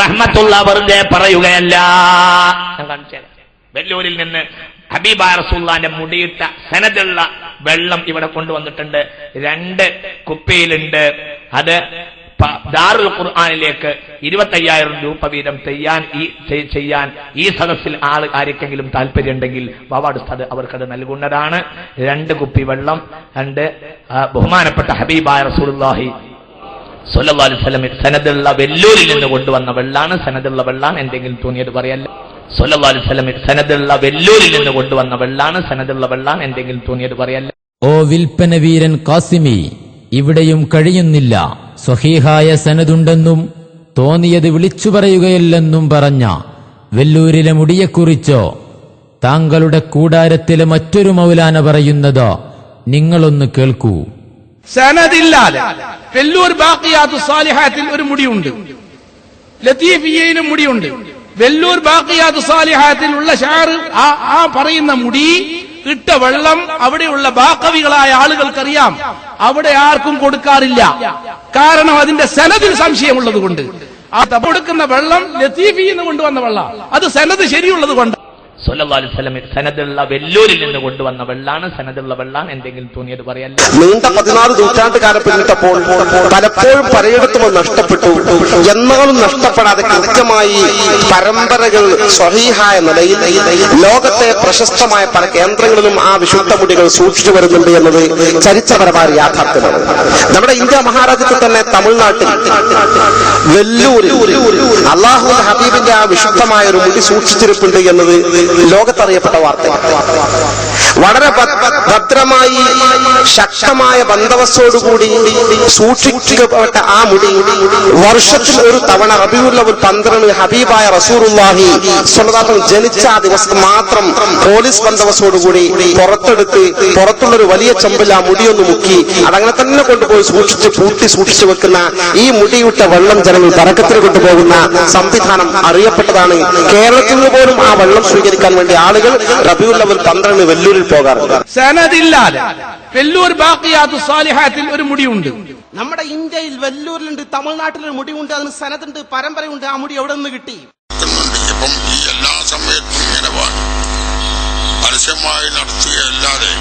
റഹ്മത്തുള്ള വെറുതെ പറയുകയല്ല. വെല്ലൂരിൽ നിന്ന് ഹബീബായ റസൂലുള്ളാഹിന്റെ മുടിയിട്ട സനദുള്ള വെള്ളം ഇവിടെ കൊണ്ടുവന്നിട്ടുണ്ട്. 2 കുപ്പിയിലുണ്ട്. അത് ദാറുൽ ഖുർആനിലേക്ക് 25,000 രൂപ വീതം ചെയ്യാൻ ഈ സദസ്സിൽ ആർക്കെങ്കിലും താല്പര്യമുണ്ടെങ്കിൽ വാവാട് ഉസ്താദ് അവർക്കത് നൽകുന്നതാണ്. 2 കുപ്പി വെള്ളം, 2 ബഹുമാനപ്പെട്ട ഹബീബായ റസൂലുള്ളാഹി സ്വല്ലല്ലാഹു അലൈഹി വസല്ലം സനദുള്ള വെല്ലൂരിൽ നിന്ന് കൊണ്ടുവന്ന വെള്ളാണ്. സനദുള്ള വെള്ളാണ്, എന്തെങ്കിലും തോന്നിയത് പറയല്ല. സ്വല്ലല്ലാഹു അലൈഹി വസല്ലം സനദുള്ള വെല്ലൂരിൽ നിന്ന് കൊണ്ടുവന്ന വെള്ളാണ്. സനദുള്ള വെള്ളാണ്, എന്തെങ്കിലും തോന്നിയത് പറയല്ല. ഓ വിൽപ്പന വീരൻ കാസിമി, ഇവിടെയും കഴിയുന്നില്ല. സ്വഹീഹായ സനദുണ്ടെന്നും തോന്നിയത് വിളിച്ചു പറയുകയല്ലെന്നും പറഞ്ഞ വെല്ലൂരിലെ മുടിയെക്കുറിച്ചോ താങ്കളുടെ കൂടാരത്തിലെ മറ്റൊരു മൗലാന പറയുന്നതോ നിങ്ങളൊന്ന് കേൾക്കൂ. സനദില്ലാതെ വെല്ലൂർ ബാഖിയാത്തു സാലിഹാത്തിൽ ഒരു മുടിയുണ്ട്, ലത്തീഫിയയിലും മുടിയുണ്ട്. വെല്ലൂർ ബാഖിയാത്തു സാലിഹാത്തിലുള്ള ഷാർ ആ പറയുന്ന മുടി ഇട്ട വെള്ളം അവിടെയുള്ള ബാക്കവികളായ ആളുകൾക്കറിയാം. അവിടെ ആർക്കും കൊടുക്കാറില്ല. കാരണം അതിന്റെ സനദിൽ സംശയമുള്ളത് കൊണ്ട്. ആ കൊടുക്കുന്ന വെള്ളം ലത്തീഫിയിൽ നിന്ന് കൊണ്ടുവന്ന വെള്ളം, അത് സനദ് ശരിയുള്ളത് കൊണ്ട്. സ്വല്ലല്ലാഹു അലൈഹി വസല്ലം സനദുള്ള വെല്ലൂരിൽ നിന്ന് കൊണ്ടുവന്ന വെള്ളാണ്. സനദുള്ള വെള്ളാണ്, എന്തെങ്കിലും തോന്നിയത് പറയല്ല. നീണ്ട 14 നൂറ്റാണ്ടുകാലം പിന്നിട്ടപ്പോൾ പലപ്പോഴും പലയിടത്തും നഷ്ടപ്പെട്ടു. എന്നാലും നഷ്ടപ്പെടാതെ കൃത്യമായി പരമ്പരകൾ സ്വഹീഹായ നിലയിൽ ലോകത്തെ പ്രശസ്തമായ പല കേന്ദ്രങ്ങളിലും ആ വിശുദ്ധ മുടികൾ സൂക്ഷിച്ചു വരുന്നുണ്ട് എന്നത് ചരിത്രപരമായ യാഥാർത്ഥ്യമാണ്. നമ്മുടെ ഇന്ത്യ മഹാരാജ്യത്തിൽ തന്നെ തമിഴ്നാട്ടിൽ വെല്ലൂരിൽ അല്ലാഹുവിന്റെ ഹബീബിന്റെ ആ വിശുദ്ധമായ ഒരു മുടി സൂക്ഷിച്ചിരിപ്പുണ്ട് എന്നത് ലോകത്തറിയപ്പെട്ട വാർത്ത. വളരെ ഭദ്രമായി ശക്തമായ ബന്ദവസ്തോടുകൂടി സൂക്ഷിക്കപ്പെട്ട ആ മുടി വർഷത്തിൽ ഒരു തവണ റബീഉൽ അവ്വൽ 12 ഹബീബായ റസൂലുള്ളാഹി സ്വല്ലല്ലാഹു അലൈഹി വസല്ലം ജനിച്ച ആ ദിവസം മാത്രം പോലീസ് ബന്ദവസ്തോടുകൂടി പുറത്തെടുത്ത് പുറത്തുള്ളൊരു വലിയ ചെമ്പിൽ ആ മുടിയൊന്ന് മുക്കി അതങ്ങനെ തന്നെ കൊണ്ടുപോയി സൂക്ഷിച്ചു വെക്കുന്ന ഈ മുടിയിട്ട വെള്ളം ജനങ്ങൾ ബറക്കത്തിന് കൊണ്ടുപോകുന്ന സംവിധാനം അറിയപ്പെട്ടതാണ്. കേരളത്തിൽ നിന്ന് പോലും ആ വെള്ളം സ്വീകരിക്കാൻ വേണ്ടി ആളുകൾ റബീഉൽ അവ്വൽ 12 വെല്ലൂരിൽ പോകാറുണ്ട്. സനദില്ലാതെ വെല്ലൂർ ബാഖിയാത്തു സാലിഹാത്തിൽ ഒരു മുടിയുണ്ട്. നമ്മുടെ ഇന്ത്യയിൽ വെല്ലൂരിലുണ്ട്, തമിഴ്നാട്ടിലൊരു മുടിയുണ്ട്, അതിന് സനദുണ്ട്, പരമ്പരയുണ്ട്. ആ മുടി എവിടെ നിന്ന് കിട്ടി? ഇപ്പം ഈ എല്ലാ സമയത്തും ഇങ്ങനെ പരസ്യമായി നടത്തുകയല്ലാതെ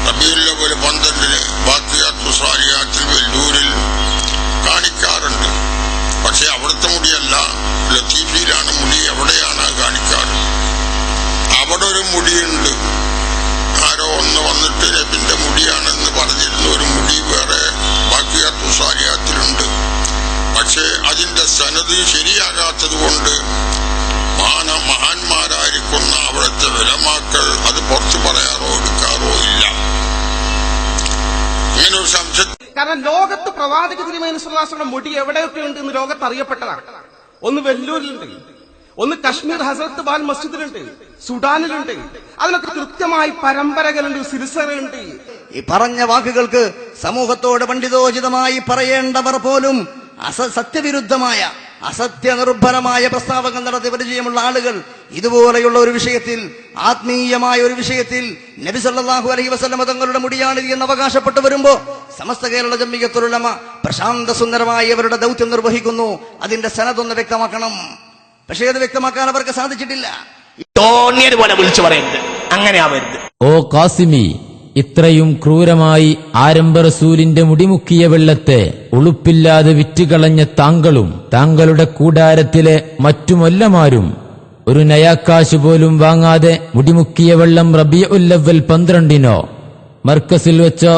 റബീഉൽ അവ്വൽ 12 ബാഖിയാത്തു സാലിഹാത്തിൽ വെല്ലൂരിൽ കാണിക്കാറുണ്ട്. പക്ഷെ അവിടുത്തെ മുടിയല്ല, ലത്തീഫിയിലാണ് മുടി. എവിടെയാണ് കാണിക്കാറ്? അവിടെ ഒരു മുടിയുണ്ട്. ആരോ ഒന്ന് വന്നിട്ട് നബിന്റെ മുടിയാണെന്ന് പറഞ്ഞിരുന്ന ഒരു മുടി വേറെ ബാഖിയാത്തു സാലിഹാത്തിലുണ്ട്. പക്ഷേ അതിന്റെ സനദ് ശരിയാകാത്തത് കൊണ്ട് മഹാന്മാരായിരിക്കുന്ന അവിടുത്തെ ഉലമാക്കൾ അത് പുറത്തു പറയാറോ എടുക്കാറോ ഇല്ല. ഇങ്ങനെ ഒരു സംശയം. കാരണം ലോകത്ത് പ്രവാചക തിരുമേനി സ്വല്ലല്ലാഹു അലൈഹി വസല്ലം മുടി എവിടെയൊക്കെ ഉണ്ട് എന്ന് ലോകത്ത് അറിയപ്പെട്ടതാണ്. ഒന്ന് വെല്ലൂരിലുണ്ട്, ഒന്ന് കശ്മീർ ഹസ്രത്ത് ബാൽ മസ്ജിദിലുണ്ട്, സുഡാനിലുണ്ട്. അതിനൊക്കെ കൃത്യമായി പരമ്പരകളുണ്ട്, സിൽസിലയുണ്ട്. ഈ പറഞ്ഞ വാക്കുകൾക്ക് സമൂഹത്തോട് പണ്ഡിതോചിതമായി പറയേണ്ടവർ പോലും സത്യവിരുദ്ധമായ അസത്യനിർഭരമായ പ്രസ്താവങ്ങൾ നടത്തി പരിചയമുള്ള ആളുകൾ ഇതുപോലെയുള്ള ഒരു വിഷയത്തിൽ, ആത്മീയമായ ഒരു വിഷയത്തിൽ നബി സല്ലല്ലാഹു അലൈഹി വസല്ലം തങ്ങളുടെ മുടിയാണ് എന്ന് അവകാശപ്പെട്ടു വരുമ്പോ സമസ്ത കേരള ജംഇയ്യത്തുൽ ഉലമ പ്രശാന്ത സുന്ദരമായി അവരുടെ ദൗത്യം നിർവഹിക്കുന്നു. അതിന്റെ സനദൊന്ന് വ്യക്തമാക്കണം. പക്ഷേ അത് വ്യക്തമാക്കാൻ അവർക്ക് സാധിച്ചിട്ടില്ല. തോന്നിയതുപോലെ വിളിച്ചു പറയുന്നത് അങ്ങനെ ആവരുത്. ഓ കാസിമി, ഇത്രയും ക്രൂരമായി ആരംഭ റസൂലിന്റെ മുടിമുക്കിയ വെള്ളത്തെ ഉളുപ്പില്ലാതെ വിറ്റുകളഞ്ഞ താങ്കളും താങ്കളുടെ കൂടാരത്തിലെ മറ്റു മൊല്ലമാരും ഒരു നയാക്കാശ് പോലും വാങ്ങാതെ മുടിമുക്കിയ വെള്ളം റബീഉൽ അവ്വൽ 12 മർക്കസിൽ വെച്ചോ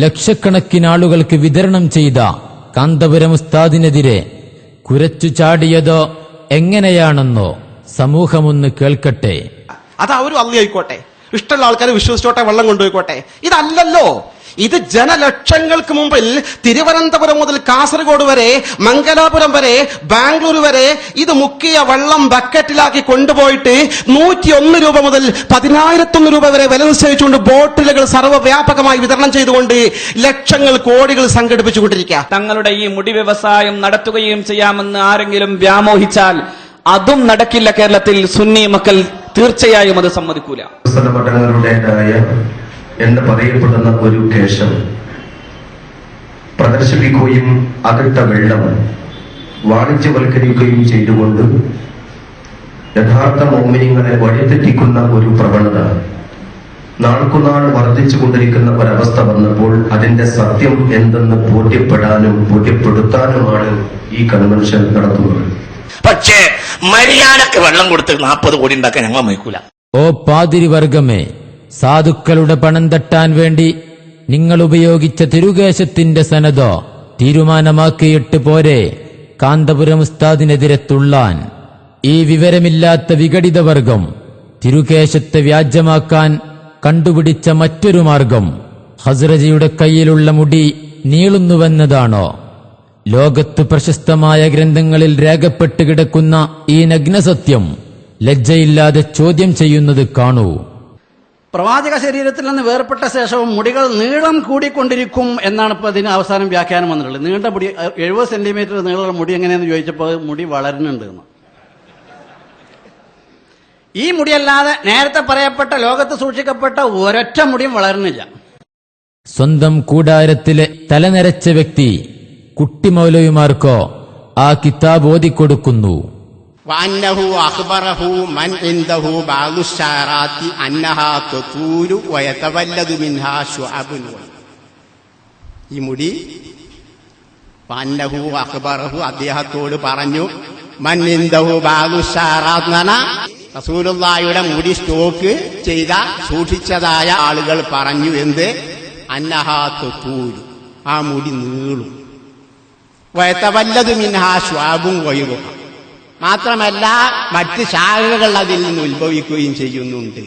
ലക്ഷക്കണക്കിന് ആളുകൾക്ക് വിതരണം ചെയ്ത കാന്തപുരം ഉസ്താദിനെതിരെ കുരച്ചു ചാടിയതോ എങ്ങനെയാണെന്നോ സമൂഹമൊന്ന് കേൾക്കട്ടെ. അത് അവരും അള്ളിയായിക്കോട്ടെ, ഇഷ്ടമുള്ള ആൾക്കാർ വിശ്വസിച്ചോട്ടെ, വെള്ളം കൊണ്ടുപോയിക്കോട്ടെ. ഇതല്ലല്ലോ. ഇത് ജനലക്ഷങ്ങൾക്ക് മുമ്പിൽ തിരുവനന്തപുരം മുതൽ കാസർഗോഡ് വരെ, മംഗലാപുരം വരെ, ബാംഗ്ലൂർ വരെ ഇത് മുക്കിയ വെള്ളം ബക്കറ്റിലാക്കി കൊണ്ടുപോയിട്ട് 101 രൂപ മുതൽ 10,001 രൂപ വരെ വില നിശ്ചയിച്ചുകൊണ്ട് ബോട്ടിലുകൾ സർവ്വവ്യാപകമായി വിതരണം ചെയ്തുകൊണ്ട് ലക്ഷങ്ങൾ കോടികൾ സംഘടിപ്പിച്ചുകൊണ്ടിരിക്കുക. തങ്ങളുടെ ഈ മുടി വ്യവസായം നടത്തുകയും ചെയ്യാമെന്ന് ആരെങ്കിലും വ്യാമോഹിച്ചാൽ അതും നടക്കില്ല. കേരളത്തിൽ സുന്നി മക്കൾ തീർച്ചയായും അത് സമ്മതിക്കൂല. മഠങ്ങളുടേതായ എന്ന് പറയപ്പെടുന്ന ഒരു കേശം പ്രദർശിപ്പിക്കുകയും അതിട്ട വെള്ളം വാണിജ്യവൽക്കരിക്കുകയും ചെയ്തുകൊണ്ട് യഥാർത്ഥ മോമിനിങ്ങളെ വഴിതെറ്റിക്കുന്ന ഒരു പ്രവണത നാൾക്കുനാൾ വർദ്ധിച്ചു കൊണ്ടിരിക്കുന്ന ഒരവസ്ഥ വന്നപ്പോൾ അതിന്റെ സത്യം എന്തെന്ന് ബോധ്യപ്പെടുത്താനുമാണ് ഈ കൺവെൻഷൻ നടത്തുന്നത്. പക്ഷേ മര്യാദക്ക് വെള്ളം കൊടുത്ത് 40 കോടി ഉണ്ടാക്കാൻ ഞങ്ങൾ മയക്കൂല. ഓ പാതിരി വർഗമേ, സാധുക്കളുടെ പണം തട്ടാൻ വേണ്ടി നിങ്ങൾ ഉപയോഗിച്ച തിരുകേശത്തിന്റെ സനദോ തീരുമാനമാക്കിയിട്ട് പോരെ കാന്തപുരം ഉസ്താദിനെതിരെ തുള്ളാൻ? ഈ വിവരമില്ലാത്ത വിഘടിത വർഗം തിരുകേശത്തെ വ്യാജമാക്കാൻ കണ്ടുപിടിച്ച മറ്റൊരു മാർഗം ഹസ്രജിയുടെ കയ്യിലുള്ള മുടി നീളുന്നുവെന്നതാണോ? ലോകത്ത് പ്രശസ്തമായ ഗ്രന്ഥങ്ങളിൽ രേഖപ്പെട്ട് കിടക്കുന്ന ഈ നഗ്നസത്യം ലജ്ജയില്ലാതെ ചോദ്യം ചെയ്യുന്നത് കാണൂ. പ്രവാചക ശരീരത്തിൽ നിന്ന് വേർപെട്ട ശേഷവും മുടികൾ നീളം കൂടിക്കൊണ്ടിരിക്കും എന്നാണ് ഇപ്പോൾ ഇതിന് അവസാനം വ്യാഖ്യാനം വന്നിട്ടുള്ളത്. നീണ്ട മുടി 70 സെന്റിമീറ്റർ നീളമുള്ള മുടി എങ്ങനെയെന്ന് ചോദിച്ചപ്പോൾ മുടി വളരുന്നുണ്ട് എന്ന്. ഈ മുടിയല്ലാതെ നേരത്തെ പറയപ്പെട്ട ലോകത്ത് സൂക്ഷിക്കപ്പെട്ട ഒരൊറ്റ മുടിയും വളരുന്നില്ല. സ്വന്തം കൂടാരത്തിലെ തലനരച്ച വ്യക്തി കുട്ടിമൗലവിമാർക്കോ ആ കിതാബ് ഓതിക്കൊടുക്കുന്നു. വഅന്നഹു അഖ്ബറഹു മൻ ഇൻദഹു ബഅദു ശഅറാത്തി അന്നഹാ തതൂരു വയതവല്ലദു മിൻഹാ ശുഅബുൻ. ഈ മുടി വഅന്നഹു അഖ്ബറഹു അദ്ദേഹത്തോട് പറഞ്ഞു, മൻ ഇൻദഹു ബഅദു ശഅറാത്ത് എന്ന റസൂലുള്ളാഹിയുടെ മുടി സ്റ്റോക്ക് ചെയ്ത സൂക്ഷിച്ചതായ ആളുകൾ പറഞ്ഞു എന്ത്? അന്നഹാ തതൂരു, ആ മുടി നീളും. വയതവല്ലദു മിൻഹാ ശുഅബുൻ വയറുഹ, മാത്രമല്ല മറ്റ് ശാഖകൾ അതിൽ നിന്ന് ഉത്ഭവിക്കുകയും ചെയ്യുന്നുണ്ട്.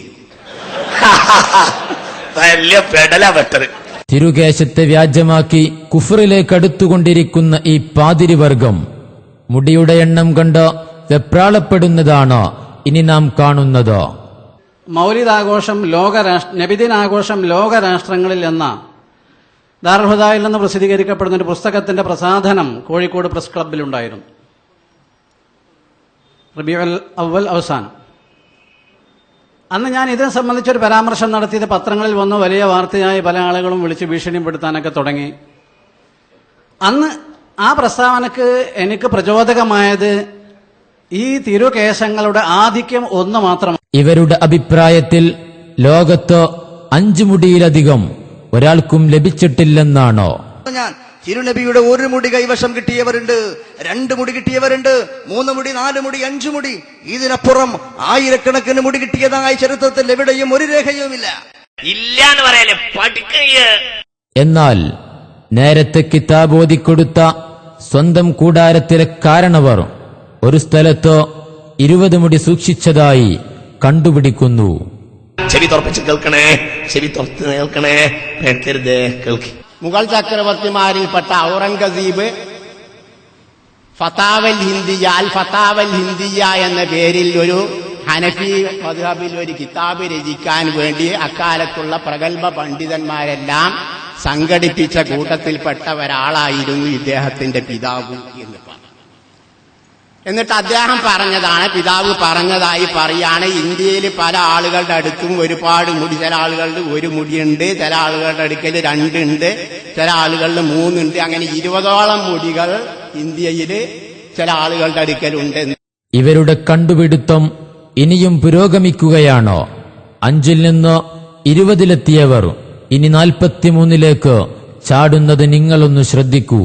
തിരുകേശത്തെ വ്യാജമാക്കി കുഫറിലേക്ക് അടുത്തുകൊണ്ടിരിക്കുന്ന ഈ പാതിരി വർഗം മുടിയുടെ എണ്ണം കണ്ട് വെപ്രാളപ്പെടുന്നതാണോ ഇനി നാം കാണുന്നതോ? മൗലിദാഘോഷം നബിദിനാഘോഷം ലോകരാഷ്ട്രങ്ങളിൽ എന്ന ദാറുൽ ഹുദായിൽ നിന്ന് പ്രസിദ്ധീകരിക്കപ്പെടുന്ന ഒരു പുസ്തകത്തിന്റെ പ്രസാധനം കോഴിക്കോട് പ്രസ് ക്ലബ്ബിലുണ്ടായിരുന്നു. റബീഉൽ അവ്വൽ അവസാനം. അന്ന് ഞാൻ ഇതിനെ സംബന്ധിച്ചൊരു പരാമർശം നടത്തിയത് പത്രങ്ങളിൽ വന്ന് വലിയ വാർത്തയായി പല ആളുകളും വിളിച്ച് ഭീഷണിപ്പെടുത്താനൊക്കെ തുടങ്ങി. അന്ന് ആ പ്രസ്താവനക്ക് എനിക്ക് പ്രചോദകമായത് ഈ തിരുകേശങ്ങളുടെ ആധിക്യം ഒന്ന് മാത്രമാണ്. ഇവരുടെ അഭിപ്രായത്തിൽ ലോകത്ത് 5 മുടിയിലധികം ഒരാൾക്കും ലഭിച്ചിട്ടില്ലെന്നാണോ? ഞാൻ തിരുനബിയുടെ 1 മുടി കൈവശം കിട്ടിയവരുണ്ട്, 2 മുടി കിട്ടിയവരുണ്ട്, 3 മുടി, 4 മുടി, 5 മുടി. ഇതിനപ്പുറം ആയിരക്കണക്കിന് മുടി കിട്ടിയതായ ചരിത്രത്തിൽ എവിടെയും ഒരു രേഖയുമില്ല. ഇല്ലാന്ന് പറയല്ലേ, പഠിക്കുക. എന്നാൽ നേരത്തെ കിതാബ് ഓതിക്കൊടുത്ത സ്വന്തം കൂടാരത്തിലെ കാരണവർ ഒരു സ്ഥലത്ത് 20 മുടി സൂക്ഷിച്ചതായി കണ്ടുപിടിക്കുന്നു. ചെവി തുറപ്പിച്ച് കേൾക്കണേ, ചെവി തുറത്ത് കേൾക്കണേ, കേൾക്കരുതേ, കേൾക്കി. മുഗൾ ചക്രവർത്തിമാരിൽപ്പെട്ട ഔറംഗസീബ് ഫതാവൽ ഹിന്ദിയ എന്ന പേരിൽ ഒരു ഹനഫി മദ്ഹബിൽ ഒരു കിതാബ് രചിക്കാൻ വേണ്ടി അക്കാലത്തുള്ള പ്രഗത്ഭ പണ്ഡിതന്മാരെല്ലാം സംഘടിപ്പിച്ച കൂട്ടത്തിൽപ്പെട്ട ഒരാളായിരുന്നു ഇദ്ദേഹത്തിന്റെ പിതാവ് എന്ന് പറഞ്ഞു. എന്നിട്ട് അദ്ദേഹം പറഞ്ഞതാണ്, പിതാവ് പറഞ്ഞതായി പറയാണ്, ഇന്ത്യയിൽ പല ആളുകളുടെ അടുത്തും ഒരുപാട് മുടി, ചില ആളുകളുടെ 1 മുടിയുണ്ട്, ചില ആളുകളുടെ അടുക്കൽ 2 ഉണ്ട്, ചില ആളുകളിൽ 3 ഉണ്ട്, അങ്ങനെ 20ഓളം മുടികൾ ഇന്ത്യയിൽ ചില ആളുകളുടെ അടുക്കലുണ്ട്. ഇവരുടെ കണ്ടുപിടുത്തം ഇനിയും പുരോഗമിക്കുകയാണോ? 5ൽ നിന്ന് 20-ലെത്തിയവർ ഇനി 43-ലേക്ക് ചാടുന്നത് നിങ്ങളൊന്ന് ശ്രദ്ധിക്കൂ.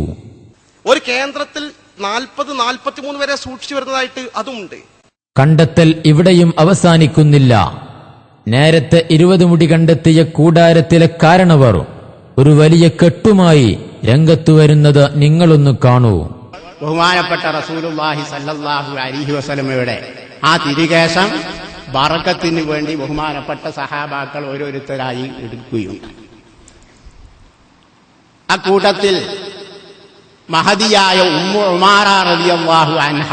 ഒരു കേന്ദ്രത്തിൽ 40-43 വരെ സൂക്ഷിച്ചു വരുന്നതായിട്ട് അതുമുണ്ട്. കണ്ടെത്തൽ ഇവിടെയും അവസാനിക്കുന്നില്ല. നേരത്തെ 20 മുടി കണ്ടെത്തിയ കൂടാരത്തിലെ കാരണവർ ഒരു വലിയ കെട്ടുമായി രംഗത്തു വരുന്നത് നിങ്ങളൊന്ന് കാണൂ. ബഹുമാനപ്പെട്ട റസൂലുള്ളാഹി സല്ലല്ലാഹു അലൈഹി വസല്ലമയുടെ ആ തിരുകേശം ബറക്കത്തിന് വേണ്ടി ബഹുമാനപ്പെട്ട സഹാബാക്കൾ ഓരോരുത്തരായി എടുക്കുകയുണ്ട്. ആ കൂട്ടത്തിൽ മഹദിയായ ഉമ്മു ഉമാറ റളിയല്ലാഹു അൻഹ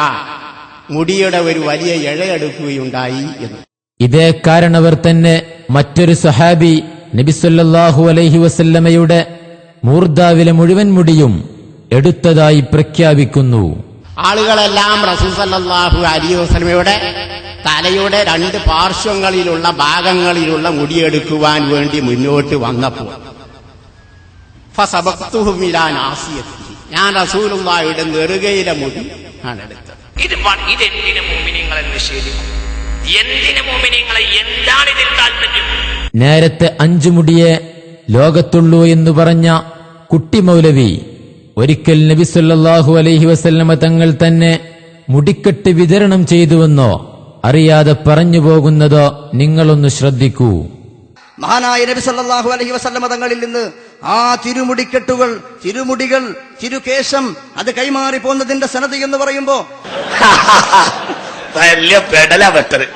മുടിയുടെ ഒരു വലിയ ഇഴയെടുക്കുകയുണ്ടായി എന്ന്. ഇതേ കാരണവർ തന്നെ മറ്റൊരു സഹാബി നബി സല്ലല്ലാഹു അലൈഹി വസല്ലമയുടെ മൂർദാവിലെ മുഴുവൻ മുടിയും എടുത്തതായി പ്രഖ്യാപിക്കുന്നു. ആളുകളെല്ലാം റസൂൽ സല്ലല്ലാഹു അലൈഹി വസല്ലമയുടെ തലയുടെ 2 പാർശ്വങ്ങളിലുള്ള ഭാഗങ്ങളിലുള്ള മുടിയെടുക്കുവാൻ വേണ്ടി മുന്നോട്ട് വന്നപ്പോൾ ഫസബഖ്തുഹു മിലാ നാസിയത്തി, ഞാൻ റസൂലുള്ളാഹിയുടെ നെറുകയിലെ മുടി ആണ് എടുത്തത്. ഇതെന്തിനു മുഅ്മിനീങ്ങളെ നിഷേധിക്കും? എന്തിനു മോമിനിങ്ങളെ, എന്താണ് ഇതിൽ താല്പര്യം? നേരത്തെ 5 മുടിയെ ലോകത്തുള്ളൂ എന്ന് പറഞ്ഞ കുട്ടി മൗലവി ഒരിക്കൽ നബി സല്ലല്ലാഹു അലൈഹി വസല്ലമ തങ്ങൾ തന്നെ മുടിക്കെട്ട് വിതരണം ചെയ്തുവെന്നോ അറിയാതെ പറഞ്ഞു പോകുന്നതോ നിങ്ങളൊന്ന് ശ്രദ്ധിക്കൂ. മഹാനായ നബി സല്ലല്ലാഹു അലൈഹി വസല്ലമ തങ്ങളിൽ നിന്ന് ആ തിരുമുടിക്കെട്ടുകൾ, തിരുമുടികൾ, തിരുകേശം അത് കൈമാറി പോന്നതിന്റെ സനത് എന്ന് പറയുമ്പോ വലിയ പെടലാ വെട്ടത്.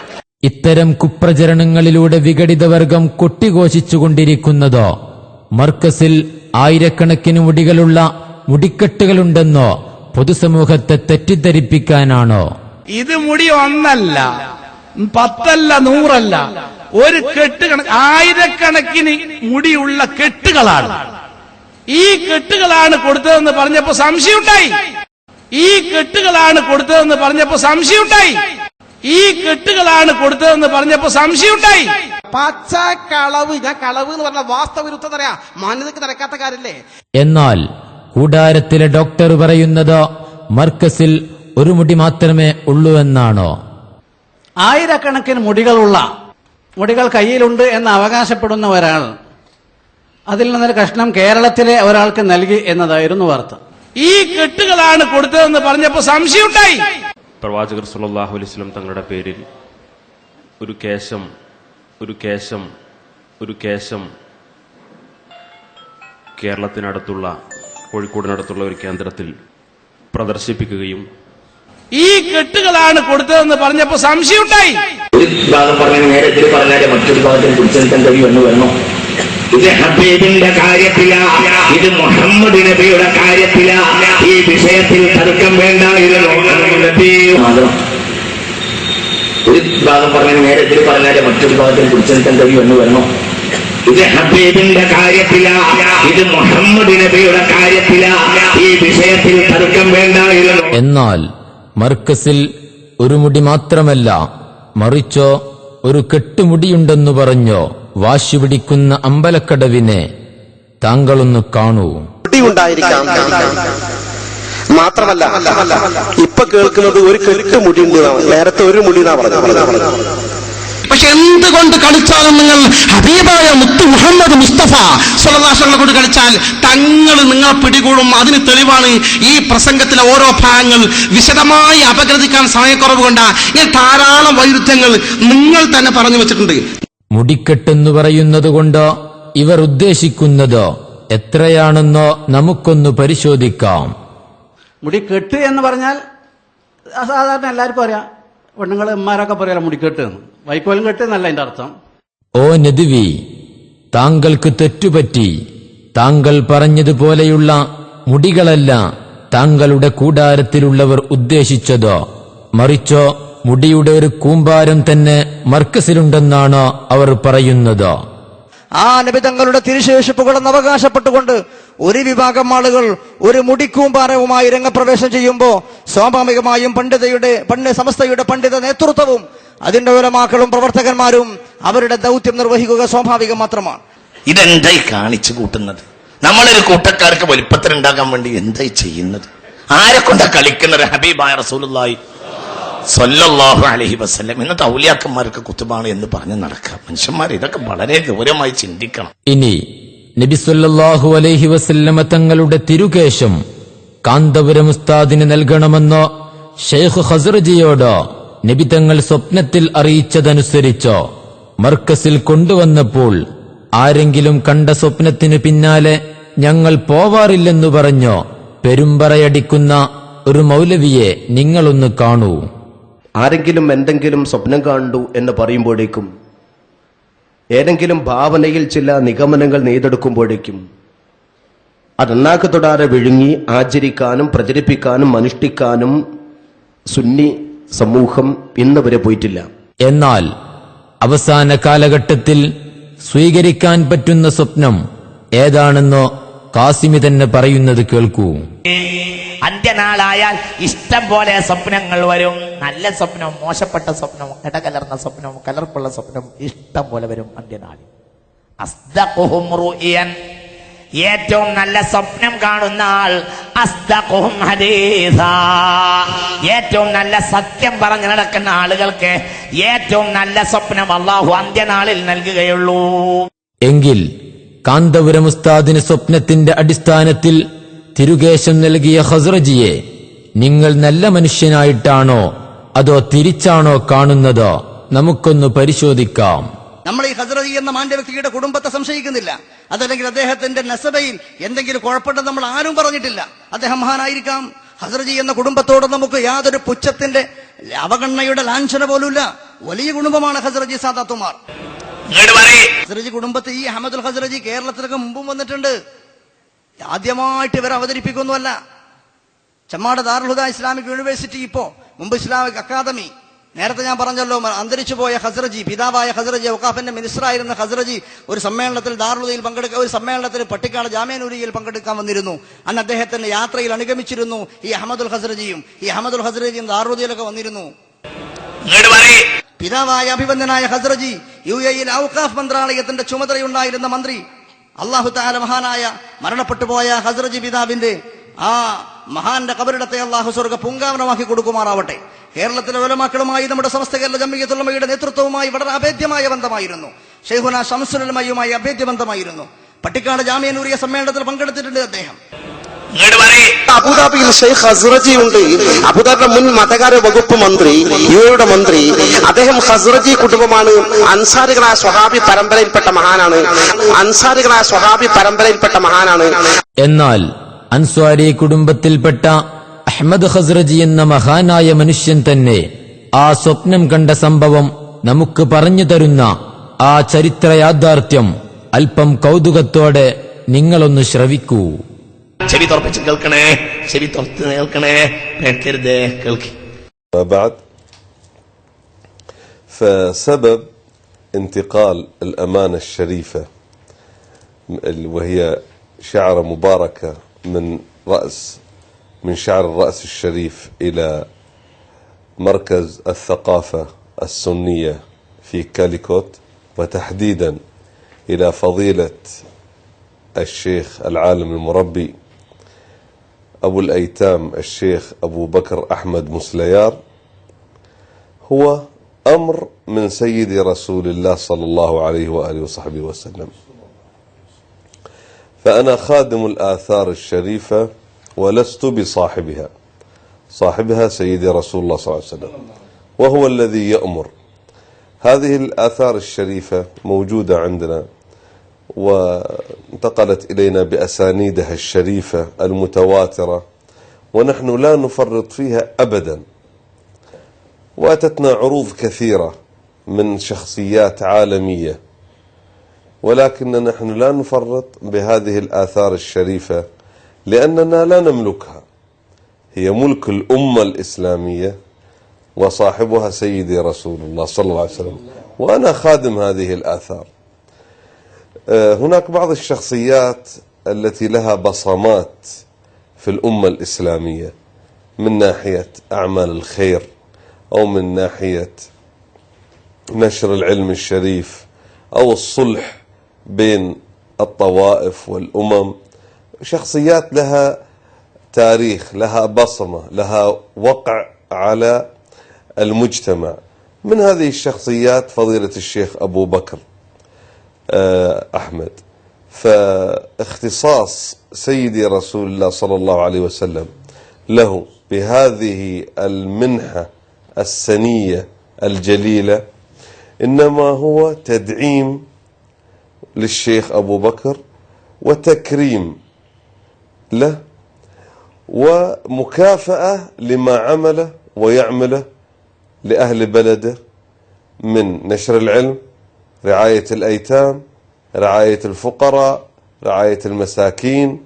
ഇത്തരം കുപ്രചരണങ്ങളിലൂടെ വിഘടിതവർഗം കൊട്ടിഘോഷിച്ചുകൊണ്ടിരിക്കുന്നതോ മർക്കസിൽ ആയിരക്കണക്കിന് മുടികളുള്ള മുടിക്കെട്ടുകളുണ്ടെന്നോ പൊതുസമൂഹത്തെ തെറ്റിദ്ധരിപ്പിക്കാനാണോ? ഇത് മുടി 1 അല്ല, 10 അല്ല, 100 അല്ല, ഒരു ആയിരക്കണക്കിന് മുടിയുള്ള കെട്ടുകളാണ്. ഈ കെട്ടുകളാണ് കൊടുത്തതെന്ന് പറഞ്ഞപ്പോ സംശയമുണ്ടായി. ഈ കെട്ടുകളാണ് കൊടുത്തതെന്ന് പറഞ്ഞപ്പോ സംശയമുണ്ടായി. ഈ കെട്ടുകളാണ് കൊടുത്തതെന്ന് പറഞ്ഞപ്പോ സംശയമുണ്ടായി. പച്ച കളവ്. ഞാൻ കളവ് എന്ന് പറഞ്ഞ വാസ്തവവിരുദ്ധത അറിയാം, മാന്യതയ്ക്ക് നിരക്കാത്ത കാര്യല്ലേ. എന്നാൽ കൂടാരത്തിലെ ഡോക്ടർ പറയുന്നത് മർക്കസിൽ ഒരു മുടി മാത്രമേ ഉള്ളൂ എന്നാണോ? ആയിരക്കണക്കിന് മുടികൾ കയ്യിലുണ്ട് എന്ന് അവകാശപ്പെടുന്ന ഒരാൾ അതിൽ നിന്നൊരു കഷ്ണം കേരളത്തിലെ ഒരാൾക്ക് നൽകി എന്നതായിരുന്നു വാർത്ത. ഈ കെട്ടുകളാണ് കൊടുത്തതെന്ന് പറഞ്ഞപ്പോ സംശയമുണ്ടായി. പ്രവാചകർ സല്ലല്ലാഹു അലൈഹി വസല്ലം തങ്ങളുടെ പേരിൽ ഒരു കേശം കേരളത്തിനടുത്തുള്ള കോഴിക്കോടിനടുത്തുള്ള ഒരു കേന്ദ്രത്തിൽ പ്രദർശിപ്പിക്കുകയും ഈ കെട്ടുകളാണ് കൊടുത്തതെന്ന് പറഞ്ഞപ്പോ സംശയമുണ്ടായി. ഒരു ഭാഗം പറഞ്ഞാൽ നേരെ എതിര് പറഞ്ഞാലേ മറ്റൊരു ഭാഗത്തിന് പിടിച്ചെടുക്കാൻ കഴിയുമെന്ന് വേണോ? ഇത് ഹബീബിന്റെ കാര്യത്തില, ഇത് മുഹമ്മദ് നബിയുടെ കാര്യത്തില. ഈ വിഷയത്തിൽ തർക്കം വേണ്ടായിരുന്നു. ഒരു ഭാഗം പറഞ്ഞാൽ നേരെ എതിര് പറഞ്ഞാലേ മറ്റൊരു ഭാഗത്തിന് പിടിച്ചെടുക്കാൻ കഴിയുമെന്ന് വേണോ? ഇത് ഹബീബിന്റെ കാര്യത്തില, ഇത് മുഹമ്മദ് നബിയുടെ കാര്യത്തില. ഈ വിഷയത്തിൽ തർക്കം വേണ്ടായിരുന്നു. എന്നാൽ മർക്കസിൽ ഒരു മുടി മാത്രമല്ല, മറിച്ചോ ഒരു കെട്ടുമുടിയുണ്ടെന്നു പറഞ്ഞോ വാശി പിടിക്കുന്ന അമ്പലക്കടവിനെ താങ്കളൊന്ന് കാണൂ. മുടി ഉണ്ടായിരിക്കാം, മാത്രമല്ല ഇപ്പൊ കേൾക്കുന്നത് ഒരു കെട്ട് മുടി ഉണ്ട്. നേരത്തെ ഒരു മുടി എന്നാ പറഞ്ഞു. പക്ഷെ എന്തുകൊണ്ട് കളിച്ചാലും നിങ്ങൾ ഹബീബായ മുത്തു മുഹമ്മദ് മുസ്തഫ സ്വല്ലല്ലാഹു അലൈഹി വസല്ലം കൊണ്ട് കളിച്ചാൽ തങ്ങൾ നിങ്ങളെ പിടികൂടും. അതിന് തെളിവാണ് ഈ പ്രസംഗത്തിലെ ഓരോ ഭാഗങ്ങൾ വിശദമായി അപഗ്രഥിക്കാൻ സമയക്കുറവ് കൊണ്ടാ ഇങ്ങനെ ധാരാളം വൈരുദ്ധ്യങ്ങൾ നിങ്ങൾ തന്നെ പറഞ്ഞു വെച്ചിട്ടുണ്ട്. മുടിക്കെട്ടെന്ന് പറയുന്നത് കൊണ്ടോ ഇവർ ഉദ്ദേശിക്കുന്നതോ എത്രയാണെന്നോ നമുക്കൊന്ന് പരിശോധിക്കാം. മുടിക്കെട്ട് എന്ന് പറഞ്ഞാൽ സാധാരണ എല്ലാവർക്കും അറിയാം, പെണ്ണുങ്ങൾ ഉമ്മാരൊക്കെ പറയാലോ മുടിക്കെട്ട് എന്ന്. വൈക്കോലും കെട്ട് എന്നല്ല അതിന്റെ അർത്ഥം. ഓ നദ്വി, താങ്കൾക്ക് തെറ്റുപറ്റി. താങ്കൾ പറഞ്ഞതുപോലെയുള്ള മുടികളല്ല താങ്കളുടെ കൂടാരത്തിലുള്ളവർ ഉദ്ദേശിച്ചതോ, മറിച്ചോ മുടിയുടെ ഒരു കൂമ്പാരം തന്നെ മർക്കസിലുണ്ടെന്നാണോ അവർ പറയുന്നത്? ആ നബി തങ്ങളുടെ തിരുശേഷിപ്പുകളെന്ന് അവകാശപ്പെട്ടുകൊണ്ട് ഒരു വിഭാഗം ആളുകൾ ഒരു മുടിക്കൂമ്പാരവുമായി രംഗപ്രവേശം ചെയ്യുമ്പോ സ്വാഭാവികമായും സമസ്തയുടെ പണ്ഡിത നേതൃത്വവും അതിന്റെ ഉലമാക്കളും പ്രവർത്തകന്മാരും അവരുടെ ദൗത്യം നിർവഹിക്കുക സ്വാഭാവികം മാത്രമാണ്. ഇതെന്തായി കാണിച്ചു കൂട്ടുന്നത്? നമ്മളൊരു കൂട്ടക്കാർക്ക് വലിപ്പത്തിലുണ്ടാക്കാൻ വേണ്ടി എന്തായി ചെയ്യുന്നത്? ആരെ കൊണ്ടാ കളിക്കുന്നത്? ഹബീബായ റസൂലുള്ളാഹി സ്വല്ലല്ലാഹു അലൈഹി വസല്ലം. ഇന്നത്തെ ഔലിയാക്കന്മാർക്ക് കുത്തുബാണ് എന്ന് പറഞ്ഞ് നടക്കുക. മനുഷ്യന്മാർ ഇതൊക്കെ വളരെ ഗൗരവമായി ചിന്തിക്കണം. ഇനി നബി സല്ലല്ലാഹു അലൈഹി വസല്ലമ തങ്ങളുടെ തിരുകേശം കാന്തപുരം ഉസ്താദിന് നൽകണമെന്നോ ഷെയ്ഖ് ഖസ്റജിയോടോ നബി തങ്ങൾ സ്വപ്നത്തിൽ അറിയിച്ചതനുസരിച്ചോ മർക്കസിൽ കൊണ്ടുവന്നപ്പോൾ ആരെങ്കിലും കണ്ട സ്വപ്നത്തിനു പിന്നാലെ ഞങ്ങൾ പോവാറില്ലെന്നു പറഞ്ഞോ പെരുമ്പറയടിക്കുന്ന ഒരു മൗലവിയെ നിങ്ങളൊന്ന് കാണൂ. ആരെങ്കിലും എന്തെങ്കിലും സ്വപ്നം കണ്ടു എന്ന് പറയുമ്പോഴേക്കും, ഏതെങ്കിലും ഭാവനയിൽ ചില നിഗമനങ്ങൾ നെയ്തെടുക്കുമ്പോഴേക്കും അതെണ്ണാക്ക് തൊടാതെ വിഴുങ്ങി ആചരിക്കാനും പ്രചരിപ്പിക്കാനും അനുഷ്ഠിക്കാനും സുന്നി സമൂഹം ഇന്ന് വരെ പോയിട്ടില്ല. എന്നാൽ അവസാന കാലഘട്ടത്തിൽ സ്വീകരിക്കാൻ പറ്റുന്ന സ്വപ്നം ഏതാണെന്നോ കാസിമി തന്നെ പറയുന്നത് കേൾക്കൂ. അന്ത്യനാളായാൽ ഇഷ്ടം പോലെ സ്വപ്നങ്ങൾ വരും. നല്ല സ്വപ്നം, മോശപ്പെട്ട സ്വപ്നം, ഇടകലർന്ന സ്വപ്നം, കലർപ്പുള്ള സ്വപ്നം ഇഷ്ടം പോലെ വരും അന്ത്യനാളിൽ. അസ്ദഖുഹും റുഇയൻ, ഏറ്റവും നല്ല സ്വപ്നം കാണുന്ന ആൾ അസ്തഖുഹും ഹദീസാ. ഏറ്റവും നല്ല സത്യം പറഞ്ഞു നടക്കുന്ന ആളുകൾക്ക് ഏറ്റവും നല്ല സ്വപ്നം അല്ലാഹു അന്ത്യനാളിൽ നൽകുകയുള്ളൂ. എങ്കിൽ കാന്തപുരം ഉസ്താദിന് സ്വപ്നത്തിന്റെ അടിസ്ഥാനത്തിൽ തിരുകേശം നൽകിയ ഖസ്റജിയെ നിങ്ങൾ നല്ല മനുഷ്യനായിട്ടാണോ അതോ തിരിച്ചാണോ കാണുന്നത്? നമുക്കൊന്ന് പരിശോധിക്കാം. നമ്മൾ ഈ ഖസ്റജി എന്ന മാന്യ വ്യക്തിയുടെ കുടുംബത്തെ സംശയിക്കുന്നില്ല. അതല്ലെങ്കിൽ അദ്ദേഹത്തിന്റെ നസബയിൽ എന്തെങ്കിലും കുഴപ്പമുണ്ടെന്ന് നമ്മൾ ആരും പറഞ്ഞിട്ടില്ല. അദ്ദേഹം മഹാനായിരിക്കാം. ഖസ്റജി എന്ന കുടുംബത്തോട് നമുക്ക് യാതൊരു പുച്ഛത്തിന്റെ അവഗണനയുടെ ലാഞ്ചന പോലുമില്ല. വലിയ കുടുംബമാണ് ഖസ്റജി സാദാത്തുമാർ. ഖസ്റജി കുടുംബത്തിൽ ഈ അഹമ്മദുൽ ഖസ്റജി കേരളത്തിലൊക്കെ മുമ്പും വന്നിട്ടുണ്ട്. ആദ്യമായിട്ട് ഇവർ അവതരിപ്പിക്കൊന്നുമല്ല. ചെമ്മാട് ദാറുൽ ഹുദ ഇസ്ലാമിക് യൂണിവേഴ്സിറ്റി, മുമ്പ് ഇസ്ലാമിക് അക്കാദമി, നേരത്തെ ഞാൻ പറഞ്ഞല്ലോ അന്തരിച്ചു പോയ ഖസ്റജി, പിതാവായ ഖസ്റജി, ഔഖാഫിന്റെ മിനിസ്റ്ററായിരുന്ന ഖസ്റജി ഒരു സമ്മേളനത്തിൽ ദാറുൽ പങ്കെടുക്കാൻ, ഒരു സമ്മേളനത്തിൽ പട്ടിക്കാട് ജാമിഅ നൂരിയയിൽ പങ്കെടുക്കാൻ വന്നിരുന്നു. അന്ന് അദ്ദേഹത്തിന്റെ യാത്രയിൽ അനുഗമിച്ചിരുന്നു ഈ അഹമ്മദുൽ ഖസ്റജിയും. ഈ അഹമ്മദുൽ ഖസ്റജിയും ദാറുദിയിലൊക്കെ വന്നിരുന്നു. പിതാവായ അഭിവന്ദനായ ഖസ്റജി UAE ഔഖാഫ് മന്ത്രാലയത്തിന്റെ ചുമതലയുണ്ടായിരുന്ന മന്ത്രി. അല്ലാഹു തആല മഹാനായ മരണപ്പെട്ടു പോയ ഖസ്റജി പിതാവിന്റെ ആ മഹാന്റെ ഖബറിടത്തെ അല്ലാഹു സ്വർഗ്ഗ പൂങ്കാവനമാക്കി കൊടുക്കുമാറാവട്ടെ. കേരളത്തിലെ ഉലമാക്കളുമായി നമ്മുടെ സമസ്ത കേരള ജംഇയ്യത്തുൽ ഉലമയുടെ നേതൃത്വവുമായി വളരെ അഭേദ്യമായ ബന്ധമായിരുന്നു. ശൈഖുന ശംസുൽ ഉലമയുമായി അഭേദ്യ ബന്ധമായിരുന്നു. പട്ടിക്കാട് ജാമിഅ നൂരിയ സമ്മേളനത്തിൽ പങ്കെടുത്തിട്ടുണ്ട് അദ്ദേഹം. അബുദാബിയിൽ ഷെയ്ഖ് ഖസ്റജി ഉണ്ട്. അബുദാബിയുടെ മുൻ മതകാര്യ വകുപ്പ് മന്ത്രി, യുഎയുടെ മന്ത്രി. അദ്ദേഹം ഖസ്റജി കുടുംബമാണ്. അൻസാരികളായ സ്വഹാബി പരമ്പരയിൽപ്പെട്ട മഹാനാണ്. എന്നാൽ അൻസ്വാരി കുടുംബത്തിൽപ്പെട്ട അഹ്മദ് ഖസ്റജി എന്ന മഹാനായ മനുഷ്യൻ തന്നെ ആ സ്വപ്നം കണ്ട സംഭവം നമുക്ക് പറഞ്ഞു തരുന്ന ആ ചരിത്ര യാഥാർത്ഥ്യം അല്പം കൗതുകത്തോടെ നിങ്ങളൊന്ന് ശ്രവിക്കൂ. ചെവി തുറപ്പിച്ച് കേൾക്കണേ, ചെവി തുറത്ത് കേൾക്കണേ, കേൾക്കരുതേ, കേൾക്കി. بعد فسبب انتقال الأمانة الشريفة وهي شعرة مباركة من شعر الرأس الشريف إلى مركز الثقافة السنية في كاليكوت، وتحديدا إلى فضيلة الشيخ العالم المربي أبو الأيتام الشيخ أبو بكر أحمد مسليار، هو أمر من سيد رسول الله صلى الله عليه وآله وصحبه وسلم. فأنا خادم الآثار الشريفة ولست بصاحبها. صاحبها سيدي رسول الله صلى الله عليه وسلم، وهو الذي يأمر. هذه الآثار الشريفة موجودة عندنا وانتقلت إلينا بأسانيدها الشريفة المتواترة، ونحن لا نفرط فيها أبدا. وأتتنا عروض كثيرة من شخصيات عالمية، ولكن نحن لا نفرط بهذه الآثار الشريفة لأننا لا نملكها. هي ملك الأمة الإسلامية وصاحبها سيدي رسول الله صلى الله عليه وسلم، وأنا خادم هذه الآثار. هناك بعض الشخصيات التي لها بصمات في الأمة الإسلامية من ناحية أعمال الخير أو من ناحية نشر العلم الشريف أو الصلح بين الطوائف والأمم. شخصيات لها تاريخ، لها بصمة، لها وقع على المجتمع. من هذه الشخصيات فضيلة الشيخ أبو بكر أحمد. فاختصاص سيدي رسول الله صلى الله عليه وسلم له بهذه المنحة السنية الجليلة إنما هو تدعيم للشيخ أبو بكر وتكريم له ومكافأة لما عمله ويعمله لأهل بلده من نشر العلم، رعاية الأيتام، رعاية الفقراء، رعاية المساكين،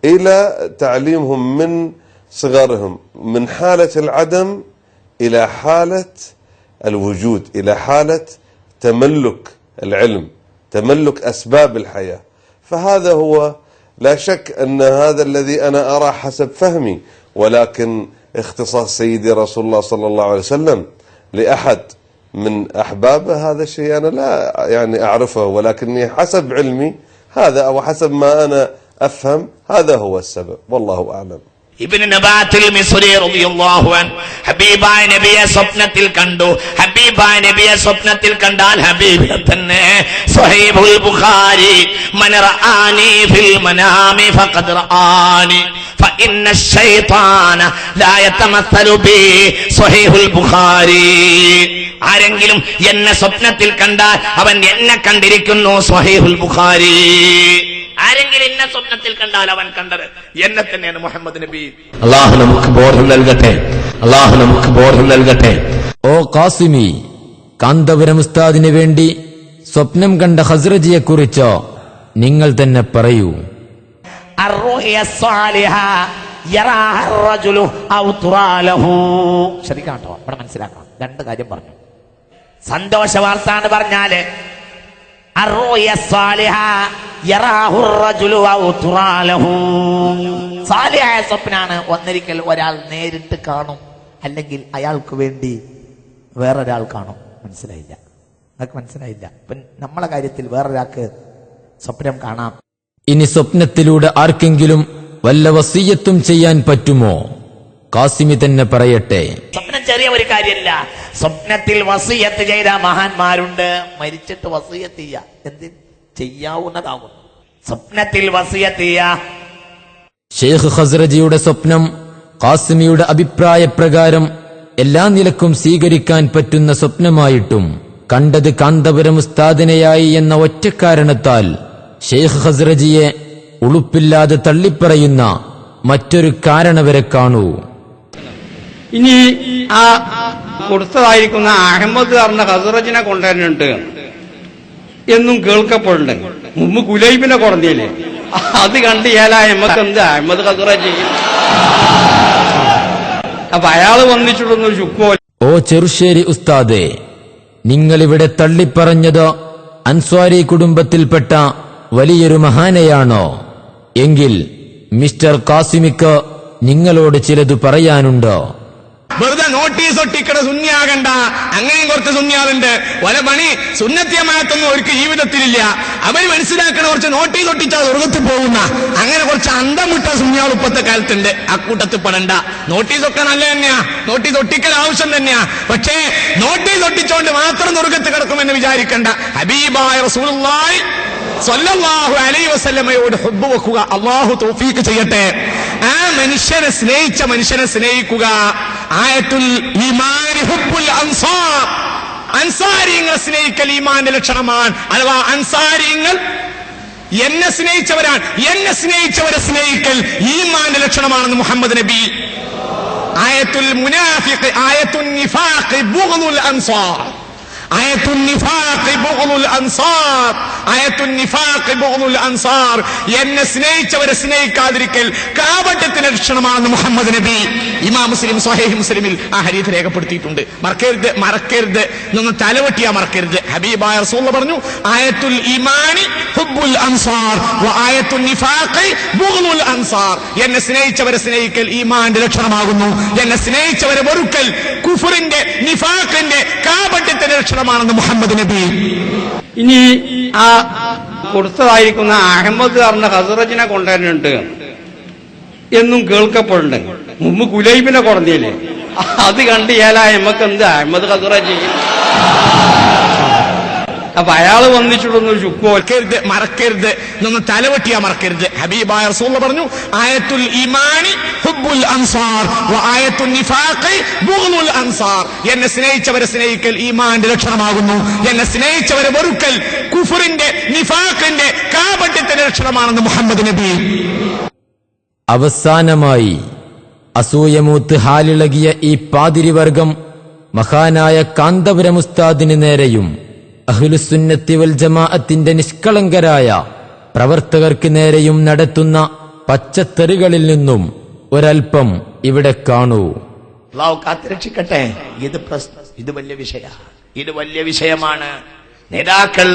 إلى تعليمهم من صغرهم من حالة العدم إلى حالة الوجود، إلى حالة تملك العلم، تملك أسباب الحياة. فهذا هو لا شك أن هذا الذي أنا أرى حسب فهمي، ولكن اختصاص سيدي رسول الله صلى الله عليه وسلم لأحد من أحبابه هذا الشيء أنا لا يعني أعرفه، ولكني حسب علمي هذا أو حسب ما أنا أفهم هذا هو السبب والله أعلم. ഇബ്നു നബാത്തിൽ മിസ്രി റളിയല്ലാഹു അൻഹു ഹബീബായ നബിയെ സ്വപ്നത്തിൽ കണ്ടു. ഹബീബായ നബിയെ സ്വപ്നത്തിൽ കണ്ടാൽ ഹബീബിനെ തന്നെ സ്വഹീഹുൽ ബുഖാരി മൻ റആനി ഫിൽ മനാമി ഫഖദ് റആനി ഫഇന്ന ശൈത്താന ലാ യതമസ്സലു ബി സ്വഹീഹുൽ ബുഖാരി. ആരെങ്കിലും എന്നെ സ്വപ്നത്തിൽ കണ്ടാൽ അവൻ എന്നെ കണ്ടിരിക്കുന്നു സ്വഹീഹുൽ ബുഖാരി. ആരെങ്കിലും എന്നെ സ്വപ്നത്തിൽ കണ്ടാൽ അവൻ കണ്ടത് എന്നെ തന്നെയാണ് മുഹമ്മദ് നബി. അല്ലാഹു നമുക്ക് ബോധം നൽകട്ടെ, അല്ലാഹു നമുക്ക് ബോധം നൽകട്ടെ. ഓ ഖാസിമി, കാന്തപുരം ഉസ്താദിന് വേണ്ടി സ്വപ്നം കണ്ട ഹസ്രജിയെ കുറിച്ച് നിങ്ങൾ തന്നെ പറയൂ. ശരിക്കാട്ടോ, ഇവിടെ മനസ്സിലാക്കണം. രണ്ട് കാര്യം പറഞ്ഞു. സന്തോഷ വാർത്ത എന്ന് പറഞ്ഞാല് സാലിഹായ സ്വപ്നാണ്. ഒന്നിരിക്കൽ ഒരാൾ നേരിട്ട് കാണും, അല്ലെങ്കിൽ അയാൾക്ക് വേണ്ടി വേറൊരാൾ കാണും. മനസ്സിലായില്ല? അതൊക്കെ മനസ്സിലായില്ല. നമ്മളെ കാര്യത്തിൽ വേറൊരാൾക്ക് സ്വപ്നം കാണാം. ഇനി സ്വപ്നത്തിലൂടെ ആർക്കെങ്കിലും വല്ല വസിയത്തും ചെയ്യാൻ പറ്റുമോ? ഖാസിമി തന്നെ പറയട്ടെ. സ്വപ്നം ചെറിയ ഒരു കാര്യമല്ല. സ്വപ്നത്തിൽ വസിയത്ത് ചെയ്ത മഹാന്മാരുണ്ട്. മരിച്ചിട്ട് വസിയത്ത് ചെയ്യുക എന്തിന് ചെയ്യാവുന്നതാകുന്നു. സ്വപ്നത്തിൽ വസിയത്ത് ചെയ്യുക. ഷെയ്ഖ് ഹസ്രജിയുടെ സ്വപ്നം ഖാസിമിയുടെ അഭിപ്രായ പ്രകാരം എല്ലാ നിലക്കും സ്വീകരിക്കാൻ പറ്റുന്ന സ്വപ്നമായിട്ടും കണ്ടത് കാന്തപുരം ഉസ്താദിനെയായി എന്ന ഒറ്റ കാരണത്താൽ ഷെയ്ഖ് ഹസ്രജിയെ ഉളുപ്പില്ലാതെ തള്ളിപ്പറയുന്ന മറ്റൊരു കാരണവരെ കാണൂ. ഇനി ആ കൊടുത്തതായിരിക്കുന്ന അഹമ്മദ് പറഞ്ഞ ഹസ്രജിനെ കൊണ്ടുവരുന്നുണ്ട് എന്നും കേൾക്കപ്പെടുന്നുണ്ട്. മുമ്പ് കുലൈബിനെ കുറഞ്ഞില്ലേ, അത് കണ്ട് ഇയാളായ എമ്മക്ക് എന്ത് അഹമ്മദ് ഹസ്രജി. അപ്പൊ അയാള് വന്നിട്ടുള്ളൊരു ചുക്കോ. ഓ ചെറുശ്ശേരി ഉസ്താദെ, നിങ്ങളിവിടെ തള്ളിപ്പറഞ്ഞത് അൻസ്വാരി കുടുംബത്തിൽപ്പെട്ട വലിയൊരു മഹാനെയാണോ? എങ്കിൽ മിസ്റ്റർ ഖാസിമിക്ക് നിങ്ങളോട് ചിലത് പറയാനുണ്ടോ? വെറുതെ നോട്ടീസ് ഒട്ടിക്കട സുന്നിയാകണ്ട. അങ്ങനെയും കുറച്ച് സുന്നിയാളുണ്ട്. പല പണി സുന്നത്തിയമായത്തൊന്നും അവർക്ക് ജീവിതത്തിലില്ല. അവർ മനസ്സിലാക്കണ കുറച്ച് നോട്ടീസ് ഒട്ടിച്ചാൽ ഉറകത്തിൽ പോകുന്ന അങ്ങനെ കുറച്ച് അന്തം വിട്ട സുന്നിയാൾ ഇപ്പോഴത്തെ കാലത്തുണ്ട്. അക്കൂട്ടത്തിൽ പെടണ്ട. നോട്ടീസ് ഒക്കെ നല്ല തന്നെയാ, നോട്ടീസ് ഒട്ടിക്കൽ ആവശ്യം തന്നെയാ. പക്ഷേ നോട്ടീസ് ഒട്ടിച്ചുകൊണ്ട് മാത്രം ഉറകത്ത് കിടക്കുമെന്ന് വിചാരിക്കണ്ട. ഹബീബായ റസൂലുള്ളാഹി സ്വല്ലല്ലാഹു അലൈഹി വസല്ലമയോട് ഹുബ്ബ് വെക്കുക. അല്ലാഹു തൗഫീഖ് ചെയ്യട്ടെ. ആ മനുഷ്യനെ സ്നേഹിച്ച മനുഷ്യനെ സ്നേഹിക്കുക. ആയത്തുൽ ഈമാൻ ഹുബ്ബുൽ അൻസാർ. അൻസാരിങ്ങളെ സ്നേഹിക്കൽ ഈമാന്റെ ലക്ഷണമാണ്. അഥവാ അൻസാരിങ്ങൾ എന്നെ സ്നേഹിച്ചവരാണ്. എന്നെ സ്നേഹിച്ചവരെ സ്നേഹിക്കൽ ഈമാന്റെ ലക്ഷണമാണെന്ന് മുഹമ്മദ് നബി. ആയത്തുൽ മുനാഫിഖ്, ആയത്തുൽ നിഫാഖ് ബുഗ്ദുൽ അൻസാർ. ആയത്തുൽ നിഫാഖ് ബുഗ്ദുൽ അൻസാർ. ആയത്തുൽ നിഫാഖ് ബുഗ്ദുൽ അൻസാർ. എന്നെ സ്നേഹിച്ചവരെ സ്നേഹിക്കാതിരിക്കൽ കാപട്യത്തിന്റെ ലക്ഷണമാണെന്ന് മുഹമ്മദ് നബി. ഇമാം മുസ്ലിം സ്വഹീഹ് മുസ്ലിമിൽ ആ ഹദീസ് രേഖപ്പെടുത്തിയിട്ടുണ്ട്. മറക്കരുത്, മറക്കരുത്. നിങ്ങൾ തലവെട്ടിയാ മറക്കരുത്. ഹബീബായ റസൂൽ പറഞ്ഞു, ആയത്തുൽ ഈമാനി ഹുബ്ബുൽ അൻസാർ വ ആയത്തുൽ നിഫാഖ് ബുഗ്ദുൽ അൻസാർ. എന്നെ സ്നേഹിച്ചവരെ സ്നേഹിക്കൽ ഈമാന്റെ ലക്ഷണമാകുന്നു. എന്നെ സ്നേഹിച്ചവരെ വെറുക്കൽ കുഫറിന്റെ നിഫാഖിന്റെ കാപട്യത്തിന്റെ ലക്ഷണമാണെന്ന് മുഹമ്മദ് നബി. ഇനി ആ കൊടുത്തതായിരിക്കുന്ന അഹമ്മദ് പറഞ്ഞ ഹസ്രജിനെ കൊണ്ടുവരുന്നുണ്ട് എന്നും കേൾക്കപ്പെടുന്നുണ്ട്. മുമ്പ് കുലൈബിനെ കുറഞ്ഞില്ലേ, അത് കണ്ട് ഇയാളായ എമ്മക്ക് എന്ത് അഹമ്മദ് ഹസ്രജി. അപ്പൊ അയാള് വന്നിട്ടുള്ളൊരു ചുക്കോ. മറക്കരുത്, നിങ്ങൾ തലവെട്ടിയാ മറക്കരുത്. ഹബീബായ റസൂൽ പറഞ്ഞു, ആയത്തുൽ ഈമാനി ഹുബ്ബുൽ അൻസാർ വ ആയത്തുൽ നിഫാഖ് ബുഗ്ദുൽ അൻസാർ. എന്നെ സ്നേഹിച്ചവരെ സ്നേഹിക്കൽ ഈമാന്റെ ലക്ഷണമാകുന്നു. എന്നെ സ്നേഹിച്ചവരെ വെറുക്കൽ കുഫറിന്റെ നിഫാഖിന്റെ കാപട്യത്തിന്റെ ലക്ഷണമാണെന്ന് മുഹമ്മദ് നബി. അവസാനമായി അസൂയമൂത്ത് ഹാലിളകിയ ഈ പാതിരിവർഗം മഹാനായ കാന്തപുരം ഉസ്താദിന് നേരെയും അഹ്ലുസുന്നത്തി വൽ ജമാഅത്തിന്റെ നിഷ്കളങ്കരായ പ്രവർത്തകർക്ക് നേരെയും നടത്തുന്ന പച്ചത്തെറികളിൽ നിന്നും ഒരൽപ്പം ഇവിടെ കാണൂ. അല്ലാഹു കാത്തുരക്ഷിക്കട്ടെ. ഇത് വലിയ വിഷയമാണ്. ഇത് വലിയ വിഷയമാണ്. നേതാക്കൾ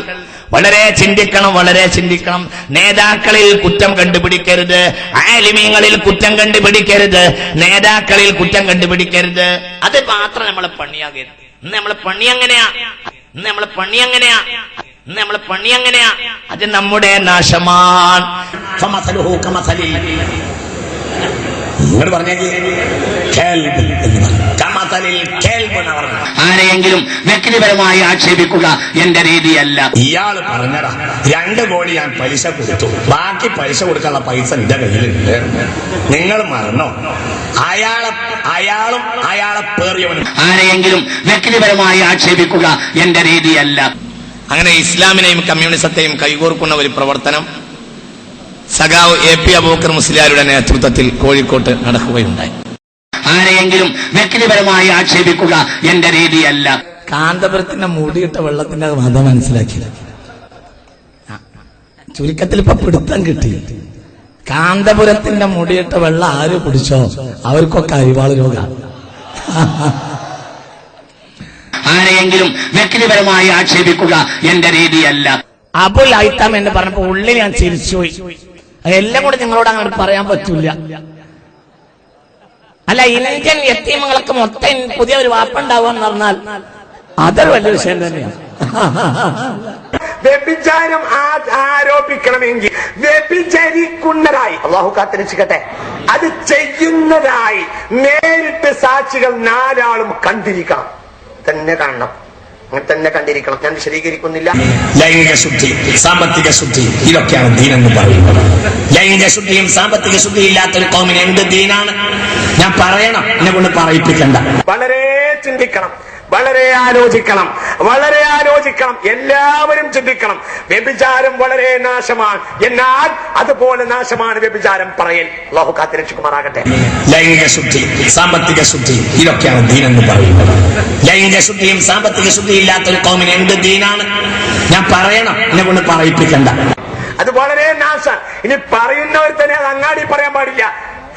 വളരെ ചിന്തിക്കണം, വളരെ ചിന്തിക്കണം. നേതാക്കളിൽ കുറ്റം കണ്ടുപിടിക്കരുത്, ആലിമീങ്ങളിൽ കുറ്റം കണ്ടുപിടിക്കരുത്, നേതാക്കളിൽ കുറ്റം കണ്ടുപിടിക്കരുത്. അത് മാത്രം നമ്മളെ പണിയാകരുത്. ഇന്ന് നമ്മളെ പണി അങ്ങനെയാ, നമ്മളെ പണി അങ്ങനെയാ, അത് നമ്മുടെ നാശമാണ്. ഫമസലുഹു കമസലിൽ ഇങ്ങോട്ട് പറഞ്ഞേക്ക് കേൾബ് എന്ന് പറഞ്ഞു. കമസലിൽ കേൾബ് എന്ന് പറഞ്ഞു. ആരെയെങ്കിലും വ്യക്തിപരമായി ആക്ഷേപിക്കുക എന്റെ രീതിയല്ല. ഇയാള് പറഞ്ഞടാ 2 കോടി ഞാൻ പലിശ കൊടുത്തു, ബാക്കി പലിശ കൊടുക്കാനുള്ള പൈസ എന്റെ കയ്യിലുണ്ട്. നിങ്ങൾ മറന്നോ? അയാളും അയാളെ പേറിയവനും. ആരെയെങ്കിലും വ്യക്തിപരമായി ആക്ഷേപിക്കുക എന്റെ രീതിയല്ല. അങ്ങനെ ഇസ്ലാമിനെയും കമ്മ്യൂണിസത്തെയും കൈകോർക്കുന്ന ഒരു പ്രവർത്തനം സഖാവ് AP അബൂബക്കർ മുസ്ലിയാരുടെ നേതൃത്വത്തിൽ കോഴിക്കോട്ട് നടക്കുകയുണ്ടായി. ആരെയെങ്കിലും വ്യക്തിപരമായി ആക്ഷേപിക്കുക എന്റെ രീതിയല്ല. കാന്തപുരത്തിന്റെ മൂടിയിട്ട വെള്ളത്തിന്റെ മതം മനസ്സിലാക്കി. ചുരുക്കത്തിൽ ഇപ്പൊ പിടുത്തം കിട്ടി. കാന്തപുരത്തിന്റെ മൂടിയിട്ട വെള്ളം ആര് കുടിച്ചോ അവർക്കൊക്കെ അരിവാള് രോഗം. ആരെയെങ്കിലും വ്യക്തിപരമായി ആക്ഷേപിക്കുക എന്റെ രീതിയല്ല. അബുൽ ഐത്താം എന്ന് പറഞ്ഞപ്പോ ഉള്ളിൽ ഞാൻ ചിരിച്ചുപോയി. എല്ലാം കൂടെ നിങ്ങളോട് അങ്ങനെ പറയാൻ പറ്റൂല. അല്ല, ഇന്ത്യൻ യത്തീമങ്ങൾക്ക് മൊത്തം പുതിയ ഒരു വാപ്പുണ്ടാവുക എന്ന് പറഞ്ഞാൽ അതൊരു വലിയ വിഷയം തന്നെയാണ്. വ്യഭിചാരം ആരോപിക്കണമെങ്കിൽ വ്യഭിചരിക്കുന്നതായി, അള്ളാഹു കാത്തിരക്ഷിക്കട്ടെ, അത് ചെയ്യുന്നതായി നേരിട്ട് സാക്ഷികൾ 4 ആളും കണ്ടിരിക്കണം. തന്നെ കാണണം, അങ്ങനെ തന്നെ കണ്ടിരിക്കണം. ഞാൻ വിശദീകരിക്കുന്നില്ല. ലൈംഗിക ശുദ്ധി, സാമ്പത്തിക ശുദ്ധി, ഇതൊക്കെയാണ് ദീനെന്ന് പറയുന്നത്. ലൈംഗിക ശുദ്ധിയും സാമ്പത്തിക ശുദ്ധിയും ഇല്ലാത്തൊരു കോമിന് എന്ത് ദീനാണ്? ഞാൻ പറയണം, എന്നെ കൊണ്ട് പറയിപ്പിക്കണ്ട. വളരെ ചിന്തിക്കണം, വളരെ ആലോചിക്കണം, വളരെ ആലോചിക്കണം. എല്ലാവരും ചിന്തിക്കണം. വ്യഭിചാരം വളരെ നാശമാണ്, എന്നാൽ അതുപോലെ നാശമാണ് വ്യഭിചാരം പറയൽ. അല്ലാഹു കാത്തിരക്ഷിക്കുമാറാകട്ടെ. ലൈംഗിക ശുദ്ധി, സാമ്പത്തിക ശുദ്ധി, ഇതൊക്കെയാണ് ദീനെന്ന് പറയുന്നത്. ലൈംഗിക ശുദ്ധിയും സാമ്പത്തിക ശുദ്ധിയും ഇല്ലാത്തൊരു കോമിന് എന്ത് ദീനാണ്? ഞാൻ പറയണം, എന്നെ കൊണ്ട് പറയിപ്പിക്കണ്ട. അത് വളരെ നാശം. ഇനി പറയുന്നവർ തന്നെ അത് അങ്ങാടി പറയാൻ പാടില്ല,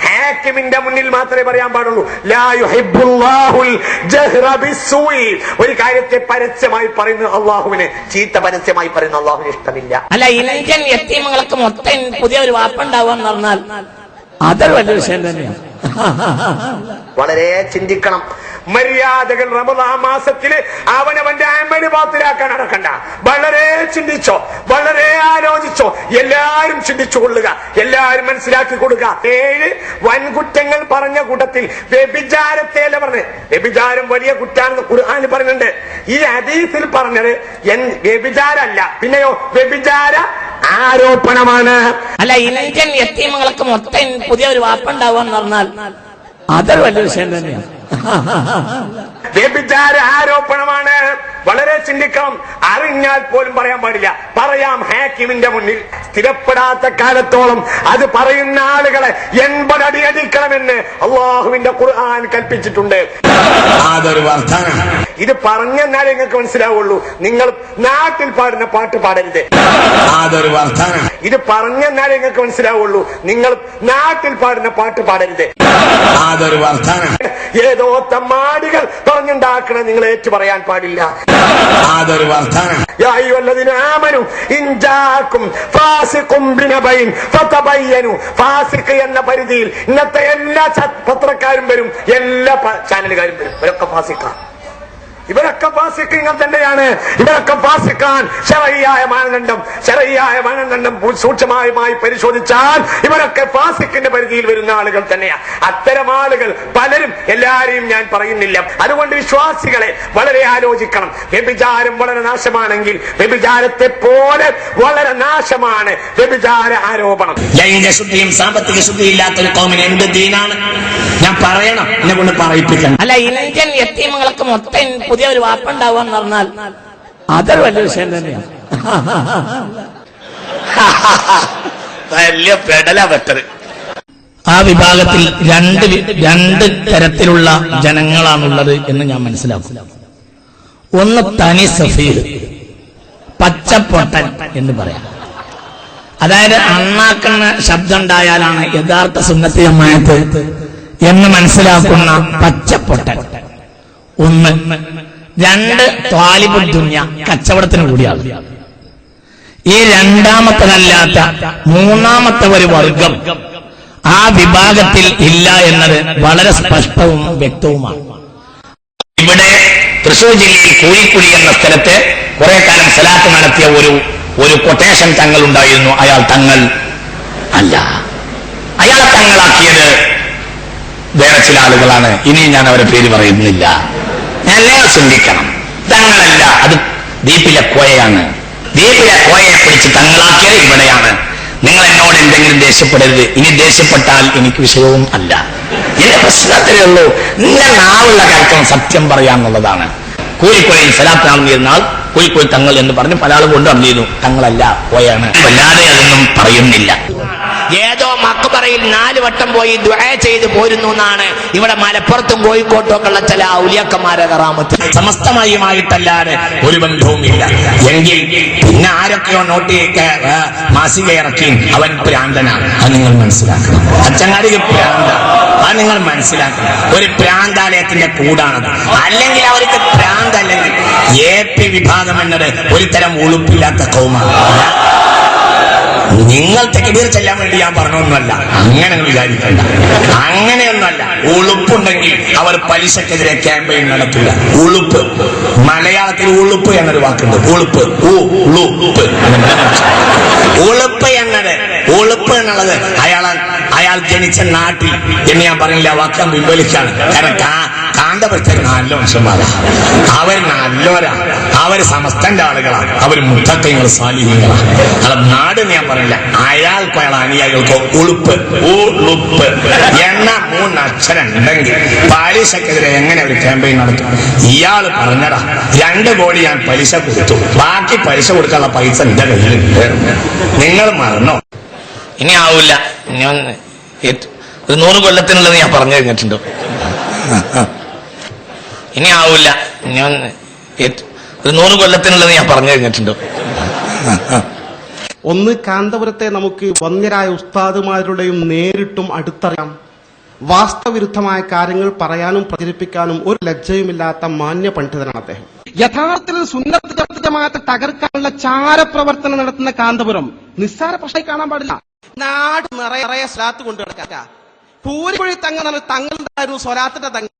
ഹാക്കിമിന്റെ മുന്നിൽ മാത്രമേ പറയാൻ പാടുള്ളൂ. ലാ യുഹിബ്ബുല്ലാഹുൽ ജഹ്റ ബിസ്സൂഇ. ഒരു കാര്യത്തെ പരസ്യമായി പറയുന്ന അള്ളാഹുവിന്, ചീത്ത പരസ്യമായി പറയുന്ന അള്ളാഹുവിന് ഇഷ്ടമില്ല. അല്ല, ഇന്ത്യൻ യത്തീമങ്ങൾക്ക് മൊത്തം പുതിയ ഒരു വാപ്പുണ്ടാവുക എന്ന് പറഞ്ഞാൽ അതൊരു വലിയ വിഷയം തന്നെയാണ്. വളരെ ചിന്തിക്കണം. മര്യാദകൾ റമദാൻ മാസത്തില് അവനവന്റെ അമല് ബാത്തിലാക്കാൻ നടക്കണ്ട. വളരെ ചിന്തിച്ചോ, വളരെ ആലോചിച്ചോ, എല്ലാരും ചിന്തിച്ചു കൊള്ളുക, എല്ലാരും മനസ്സിലാക്കി കൊടുക്കുക. 7 വൻകുറ്റങ്ങൾ പറഞ്ഞ കൂട്ടത്തിൽ വ്യഭിചാരത്തെ അല്ല പറഞ്ഞത്. വ്യഭിചാരം വലിയ കുറ്റാണെന്ന് ഖുർആനിൽ പറയുന്നുണ്ട്. ഈ ഹദീസിൽ പറഞ്ഞത് വ്യഭിചാരല്ല, പിന്നെയോ വ്യഭിചാര ആരോപണമാണ്. അല്ല, ഇന്ത്യൻ യത്തീമങ്ങൾക്ക് മൊത്തം പുതിയ ഒരു വാപ്പുണ്ടാവുക എന്ന് പറഞ്ഞാൽ അതൊരു വലിയ വിഷയം തന്നെയാണ്. വ്യഭിചാര ആരോപണമാണ്. വളരെ ചിന്തിക്കണം. അറിഞ്ഞാൽ പോലും പറയാൻ പാടില്ല. പറയാം ഹാക്കിമിന്റെ മുന്നിൽ. സ്ഥിരപ്പെടാത്ത കാലത്തോളം അത് പറയുന്ന ആളുകളെ 80 അടി അടിക്കണമെന്ന് അള്ളാഹുവിന്റെ ഖുർആൻ കൽപ്പിച്ചിട്ടുണ്ട്. അതൊരു വർദ്ധന. ഇത് പറഞ്ഞെന്നാലേ നിങ്ങൾക്ക് മനസ്സിലാവുള്ളൂ. നിങ്ങൾ നാട്ടിൽ പാടുന്ന പാട്ട് പാടരുത്. അതൊരു വർദ്ധന. ഇത് പറഞ്ഞെന്നാലേ നിങ്ങൾക്ക് മനസ്സിലാവുള്ളൂ. നിങ്ങൾ നാട്ടിൽ പാടുന്ന പാട്ട് പാടരുത്. അതൊരു വർദ്ധന. ഏതോ തമ്മാടികൾ പറഞ്ഞുണ്ടാക്കണ നിങ്ങൾ ഏറ്റു പറയാൻ പാടില്ല. അതൊരു വർദ്ധന. യാ അയ്യുഹല്ലദീന ആമനു ഇൻ ജാഅക്കും ഫാസിഖും ബിനബൈൻ ഫതബയ്യനു. ഫാസിഖ് എന്ന പരിധിയിൽ ഇന്നത്തെ എല്ലാ പത്രക്കാരും വരും, എല്ലാ ചാനലുകാരും വരും. ഇവരൊക്കെ ഫാസിഖാണ്. ഇവരൊക്കെ ഫാസിഖുകൾ തന്നെയാണ്. ഇവരൊക്കെ ഫാസിഖാൻ. ശരഈയായ മാനദണ്ഡം സൂക്ഷ്മമായി പരിശോധിച്ചാൽ ഇവരൊക്കെ ഫാസിഖിന്റെ പരിധിയിൽ വരുന്ന ആളുകൾ തന്നെയാണ്. അത്തരം ആളുകൾ പലരും, എല്ലാരെയും ഞാൻ പറയുന്നില്ല. അതുകൊണ്ട് വിശ്വാസികളെ വളരെ ആലോചിക്കണം. വ്യഭിചാരം വളരെ നാശമാണെങ്കിൽ വ്യഭിചാരത്തെ പോലെ വളരെ നാശമാണ് വ്യഭിചാര ആരോപണം. ലൈംഗിക ശുദ്ധിയും സാമ്പത്തിക ശുദ്ധിയും ഇല്ലാത്തൊരു കോമിന് എന്ത് ദീനാണ്? ഞാൻ പറയണം, എന്നെ കൊണ്ട് പറയിപ്പിക്കണം. അല്ല, ഇന്ത്യൻ യത്തീമങ്ങൾക്ക് മൊത്തം പുതിയ ഒരു വാപ്പുണ്ടാവുക എന്ന് പറഞ്ഞാൽ അതൊരു വലിയ വിഷയം തന്നെയാണ്. വലിയ പെടല വെട്ടറ്. ആ വിഭാഗത്തിൽ രണ്ട് തരത്തിലുള്ള ജനങ്ങളാണുള്ളത് എന്ന് ഞാൻ മനസ്സിലാക്കും. ഒന്ന് തനി സഫീർ, പച്ചപ്പൊട്ടൻ എന്ന് പറയാം. അതായത് അണ്ണാക്കുന്ന ശബ്ദം ഉണ്ടായാലാണ് യഥാർത്ഥ സുന്നത്തി ജമാഅത്ത് എന്ന് മനസ്സിലാക്കുന്ന പച്ചപ്പൊട്ടൻ. 1. 2 ത്വാലിബുദ് ദുനിയ, കച്ചവടത്തിന് കൂടിയാണ്. ഈ രണ്ടാമത്തതല്ലാത്ത 3ാമത്തെ ഒരു വർഗം ആ വിഭാഗത്തിൽ ഇല്ല എന്നത് വളരെ സ്പഷ്ടവും വ്യക്തവുമാണ്. ഇവിടെ തൃശൂർ ജില്ലയിൽ കൂലിക്കുഴി എന്ന സ്ഥലത്ത് കുറെ കാലം സലാത്ത് നടത്തിയ ഒരു കൊട്ടേഷൻ തങ്ങൾ ഉണ്ടായിരുന്നു. അല്ല. അയാളെ തങ്ങളാക്കിയത് വേറെ ചില ആളുകളാണ്. ഇനി ഞാൻ അവരെ പേര് പറയുന്നില്ല. നിങ്ങൾ ചിന്തിക്കണം, തങ്ങളല്ല, അത് ദ്വീപിലെ കോയയാണ്. ദ്വീപിലെ കോയയെ പിടിച്ച് തങ്ങളാക്കിയത് ഇവിടെയാണ്. നിങ്ങൾ എന്നോട് എന്തെങ്കിലും ദേഷ്യപ്പെടരുത്. ഇനി ദേഷ്യപ്പെട്ടാൽ എനിക്ക് വിഷയവും അല്ല. എന്റെ പ്രശ്നത്തിലേ ഉള്ളൂ, നിങ്ങൾ നാവുള്ള കാര്യത്തിൽ സത്യം പറയാന്നുള്ളതാണ്. കോഴിക്കോയിൽ സലാത്ത് നടന്നിരുന്നാൽ കോഴിക്കോട് തങ്ങൾ എന്ന് പറഞ്ഞ് പല ആളും കൊണ്ട് നടന്നിരുന്നു. തങ്ങളല്ല, കോയാണ്. വല്ലാതെ അതൊന്നും പറയുന്നില്ല. ഏതോ മക്ബറയിൽ 4 വട്ടം പോയി ദുആ ചെയ്ത് പോരുന്നു എന്നാണ് ഇവിടെ മലപ്പുറത്തും കോഴിക്കോട്ടും ഒക്കെ ഉള്ള ചില ഔലിയാക്കന്മാരെ കറാമത്ത്. സമസ്തമായുമായിട്ടല്ലാതെ ഒരു ബന്ധവുമില്ല. എങ്കിൽ പിന്നെ ആരൊക്കെയോ നോട്ട് മാസിക ഇറക്കി അവൻ പ്രാന്തനാണ്. അത് നിങ്ങൾ മനസ്സിലാക്കണം. അച്ചങ്ങാടിക്ക് പ്രാന്ത, അത് നിങ്ങൾ മനസ്സിലാക്കണം. ഒരു പ്രാന്താലയത്തിന്റെ കൂടാണത്. അല്ലെങ്കിൽ അവർക്ക് പ്രാന്തല്ലെങ്കിൽ AP വിഭാഗം എന്നത് ഒരു തരം ഉളുപ്പില്ലാത്ത കൗമാണ്. നിങ്ങൾ തെക്കബീർ ചെല്ലാൻ വേണ്ടി ഞാൻ പറഞ്ഞൊന്നുമല്ല, അങ്ങനെ വിചാരിക്കണ്ട. അങ്ങനെയൊന്നുമല്ല. ഉളുപ്പുണ്ടെങ്കിൽ അവർ പലിശക്കെതിരെ ക്യാമ്പയിൻ നടത്തില്ല. ഉളുപ്പ്, മലയാളത്തിൽ ഉളുപ്പ് എന്നൊരു വാക്കുണ്ട്. ഉളുപ്പ്, ഉളുപ്പ് എന്നത്, ഉളുപ്പ് എന്നുള്ളത് അയാൾ ജനിച്ച നാട്ടിൽ എന്ന് ഞാൻ പറഞ്ഞില്ല, വാക്കാൻ പിൻവലിക്കാണ്. കാരണം കാന്തപുരത്തേക്ക് നല്ല മനുഷ്യന്മാരാ, അവർ നല്ലോരാ, അവർ സമസ്തന്റെ ആളുകളാണ്, അവർ മുത്തക്കങ്ങൾ സാലിഹ്യങ്ങളാണ്. അത് നാട് ഞാൻ പറഞ്ഞില്ല. അയാൾക്കോ അയാൾ അനുയായികൾക്കോ ഉളുപ്പ് എന്ന 3 അക്ഷരം ഉണ്ടെങ്കിൽ പലിശക്കെതിരെ എങ്ങനെ ഒരു ക്യാമ്പയിൻ നടത്തും? ഇയാൾ പറഞ്ഞടാ 2 കോടി ഞാൻ പലിശ കൊടുത്തു, ബാക്കി പലിശ കൊടുക്കാനുള്ള പൈസ എന്റെ കയ്യിലുണ്ട്. നിങ്ങൾ മറന്നോ? ഇനി ആവില്ല. ഞാൻ 100 കൊല്ലത്തിനുള്ളത് ഞാൻ പറഞ്ഞു കഴിഞ്ഞിട്ടുണ്ടോ? ഇനി ആവില്ല. ഞാൻ 100 കൊല്ലത്തിനുള്ളത് ഞാൻ പറഞ്ഞു കഴിഞ്ഞിട്ടുണ്ടോ? ഒന്ന്, കാന്തപുരത്തെ നമുക്ക് വന്യരായ ഉസ്താദുമാരുടെയും നേരിട്ടും അടുത്തറിയാം. വാസ്തവിരുദ്ധമായ കാര്യങ്ങൾ പറയാനും പ്രചരിപ്പിക്കാനും ഒരു ലജ്ജയുമില്ലാത്ത മാന്യ പണ്ഡിതനാണ് അദ്ദേഹം. യഥാർത്ഥത്തിൽ സുന്നത്ത് ജമാഅത്ത് തകർക്കാനുള്ള ചാരപ്രവർത്തനം നടത്തുന്ന കാന്തപുരം നിസ്സാര പ്രശ്നമായി കാണാൻ പാടില്ല. നാട് നിറയെ സ്വലാത്ത് കൊണ്ടു കിടക്കുക. പൂരിക്കുഴി തങ്ങൾ തങ്ങളുണ്ടായിരുന്നു സ്വലാത്തിന്റെ തങ്ങൾ.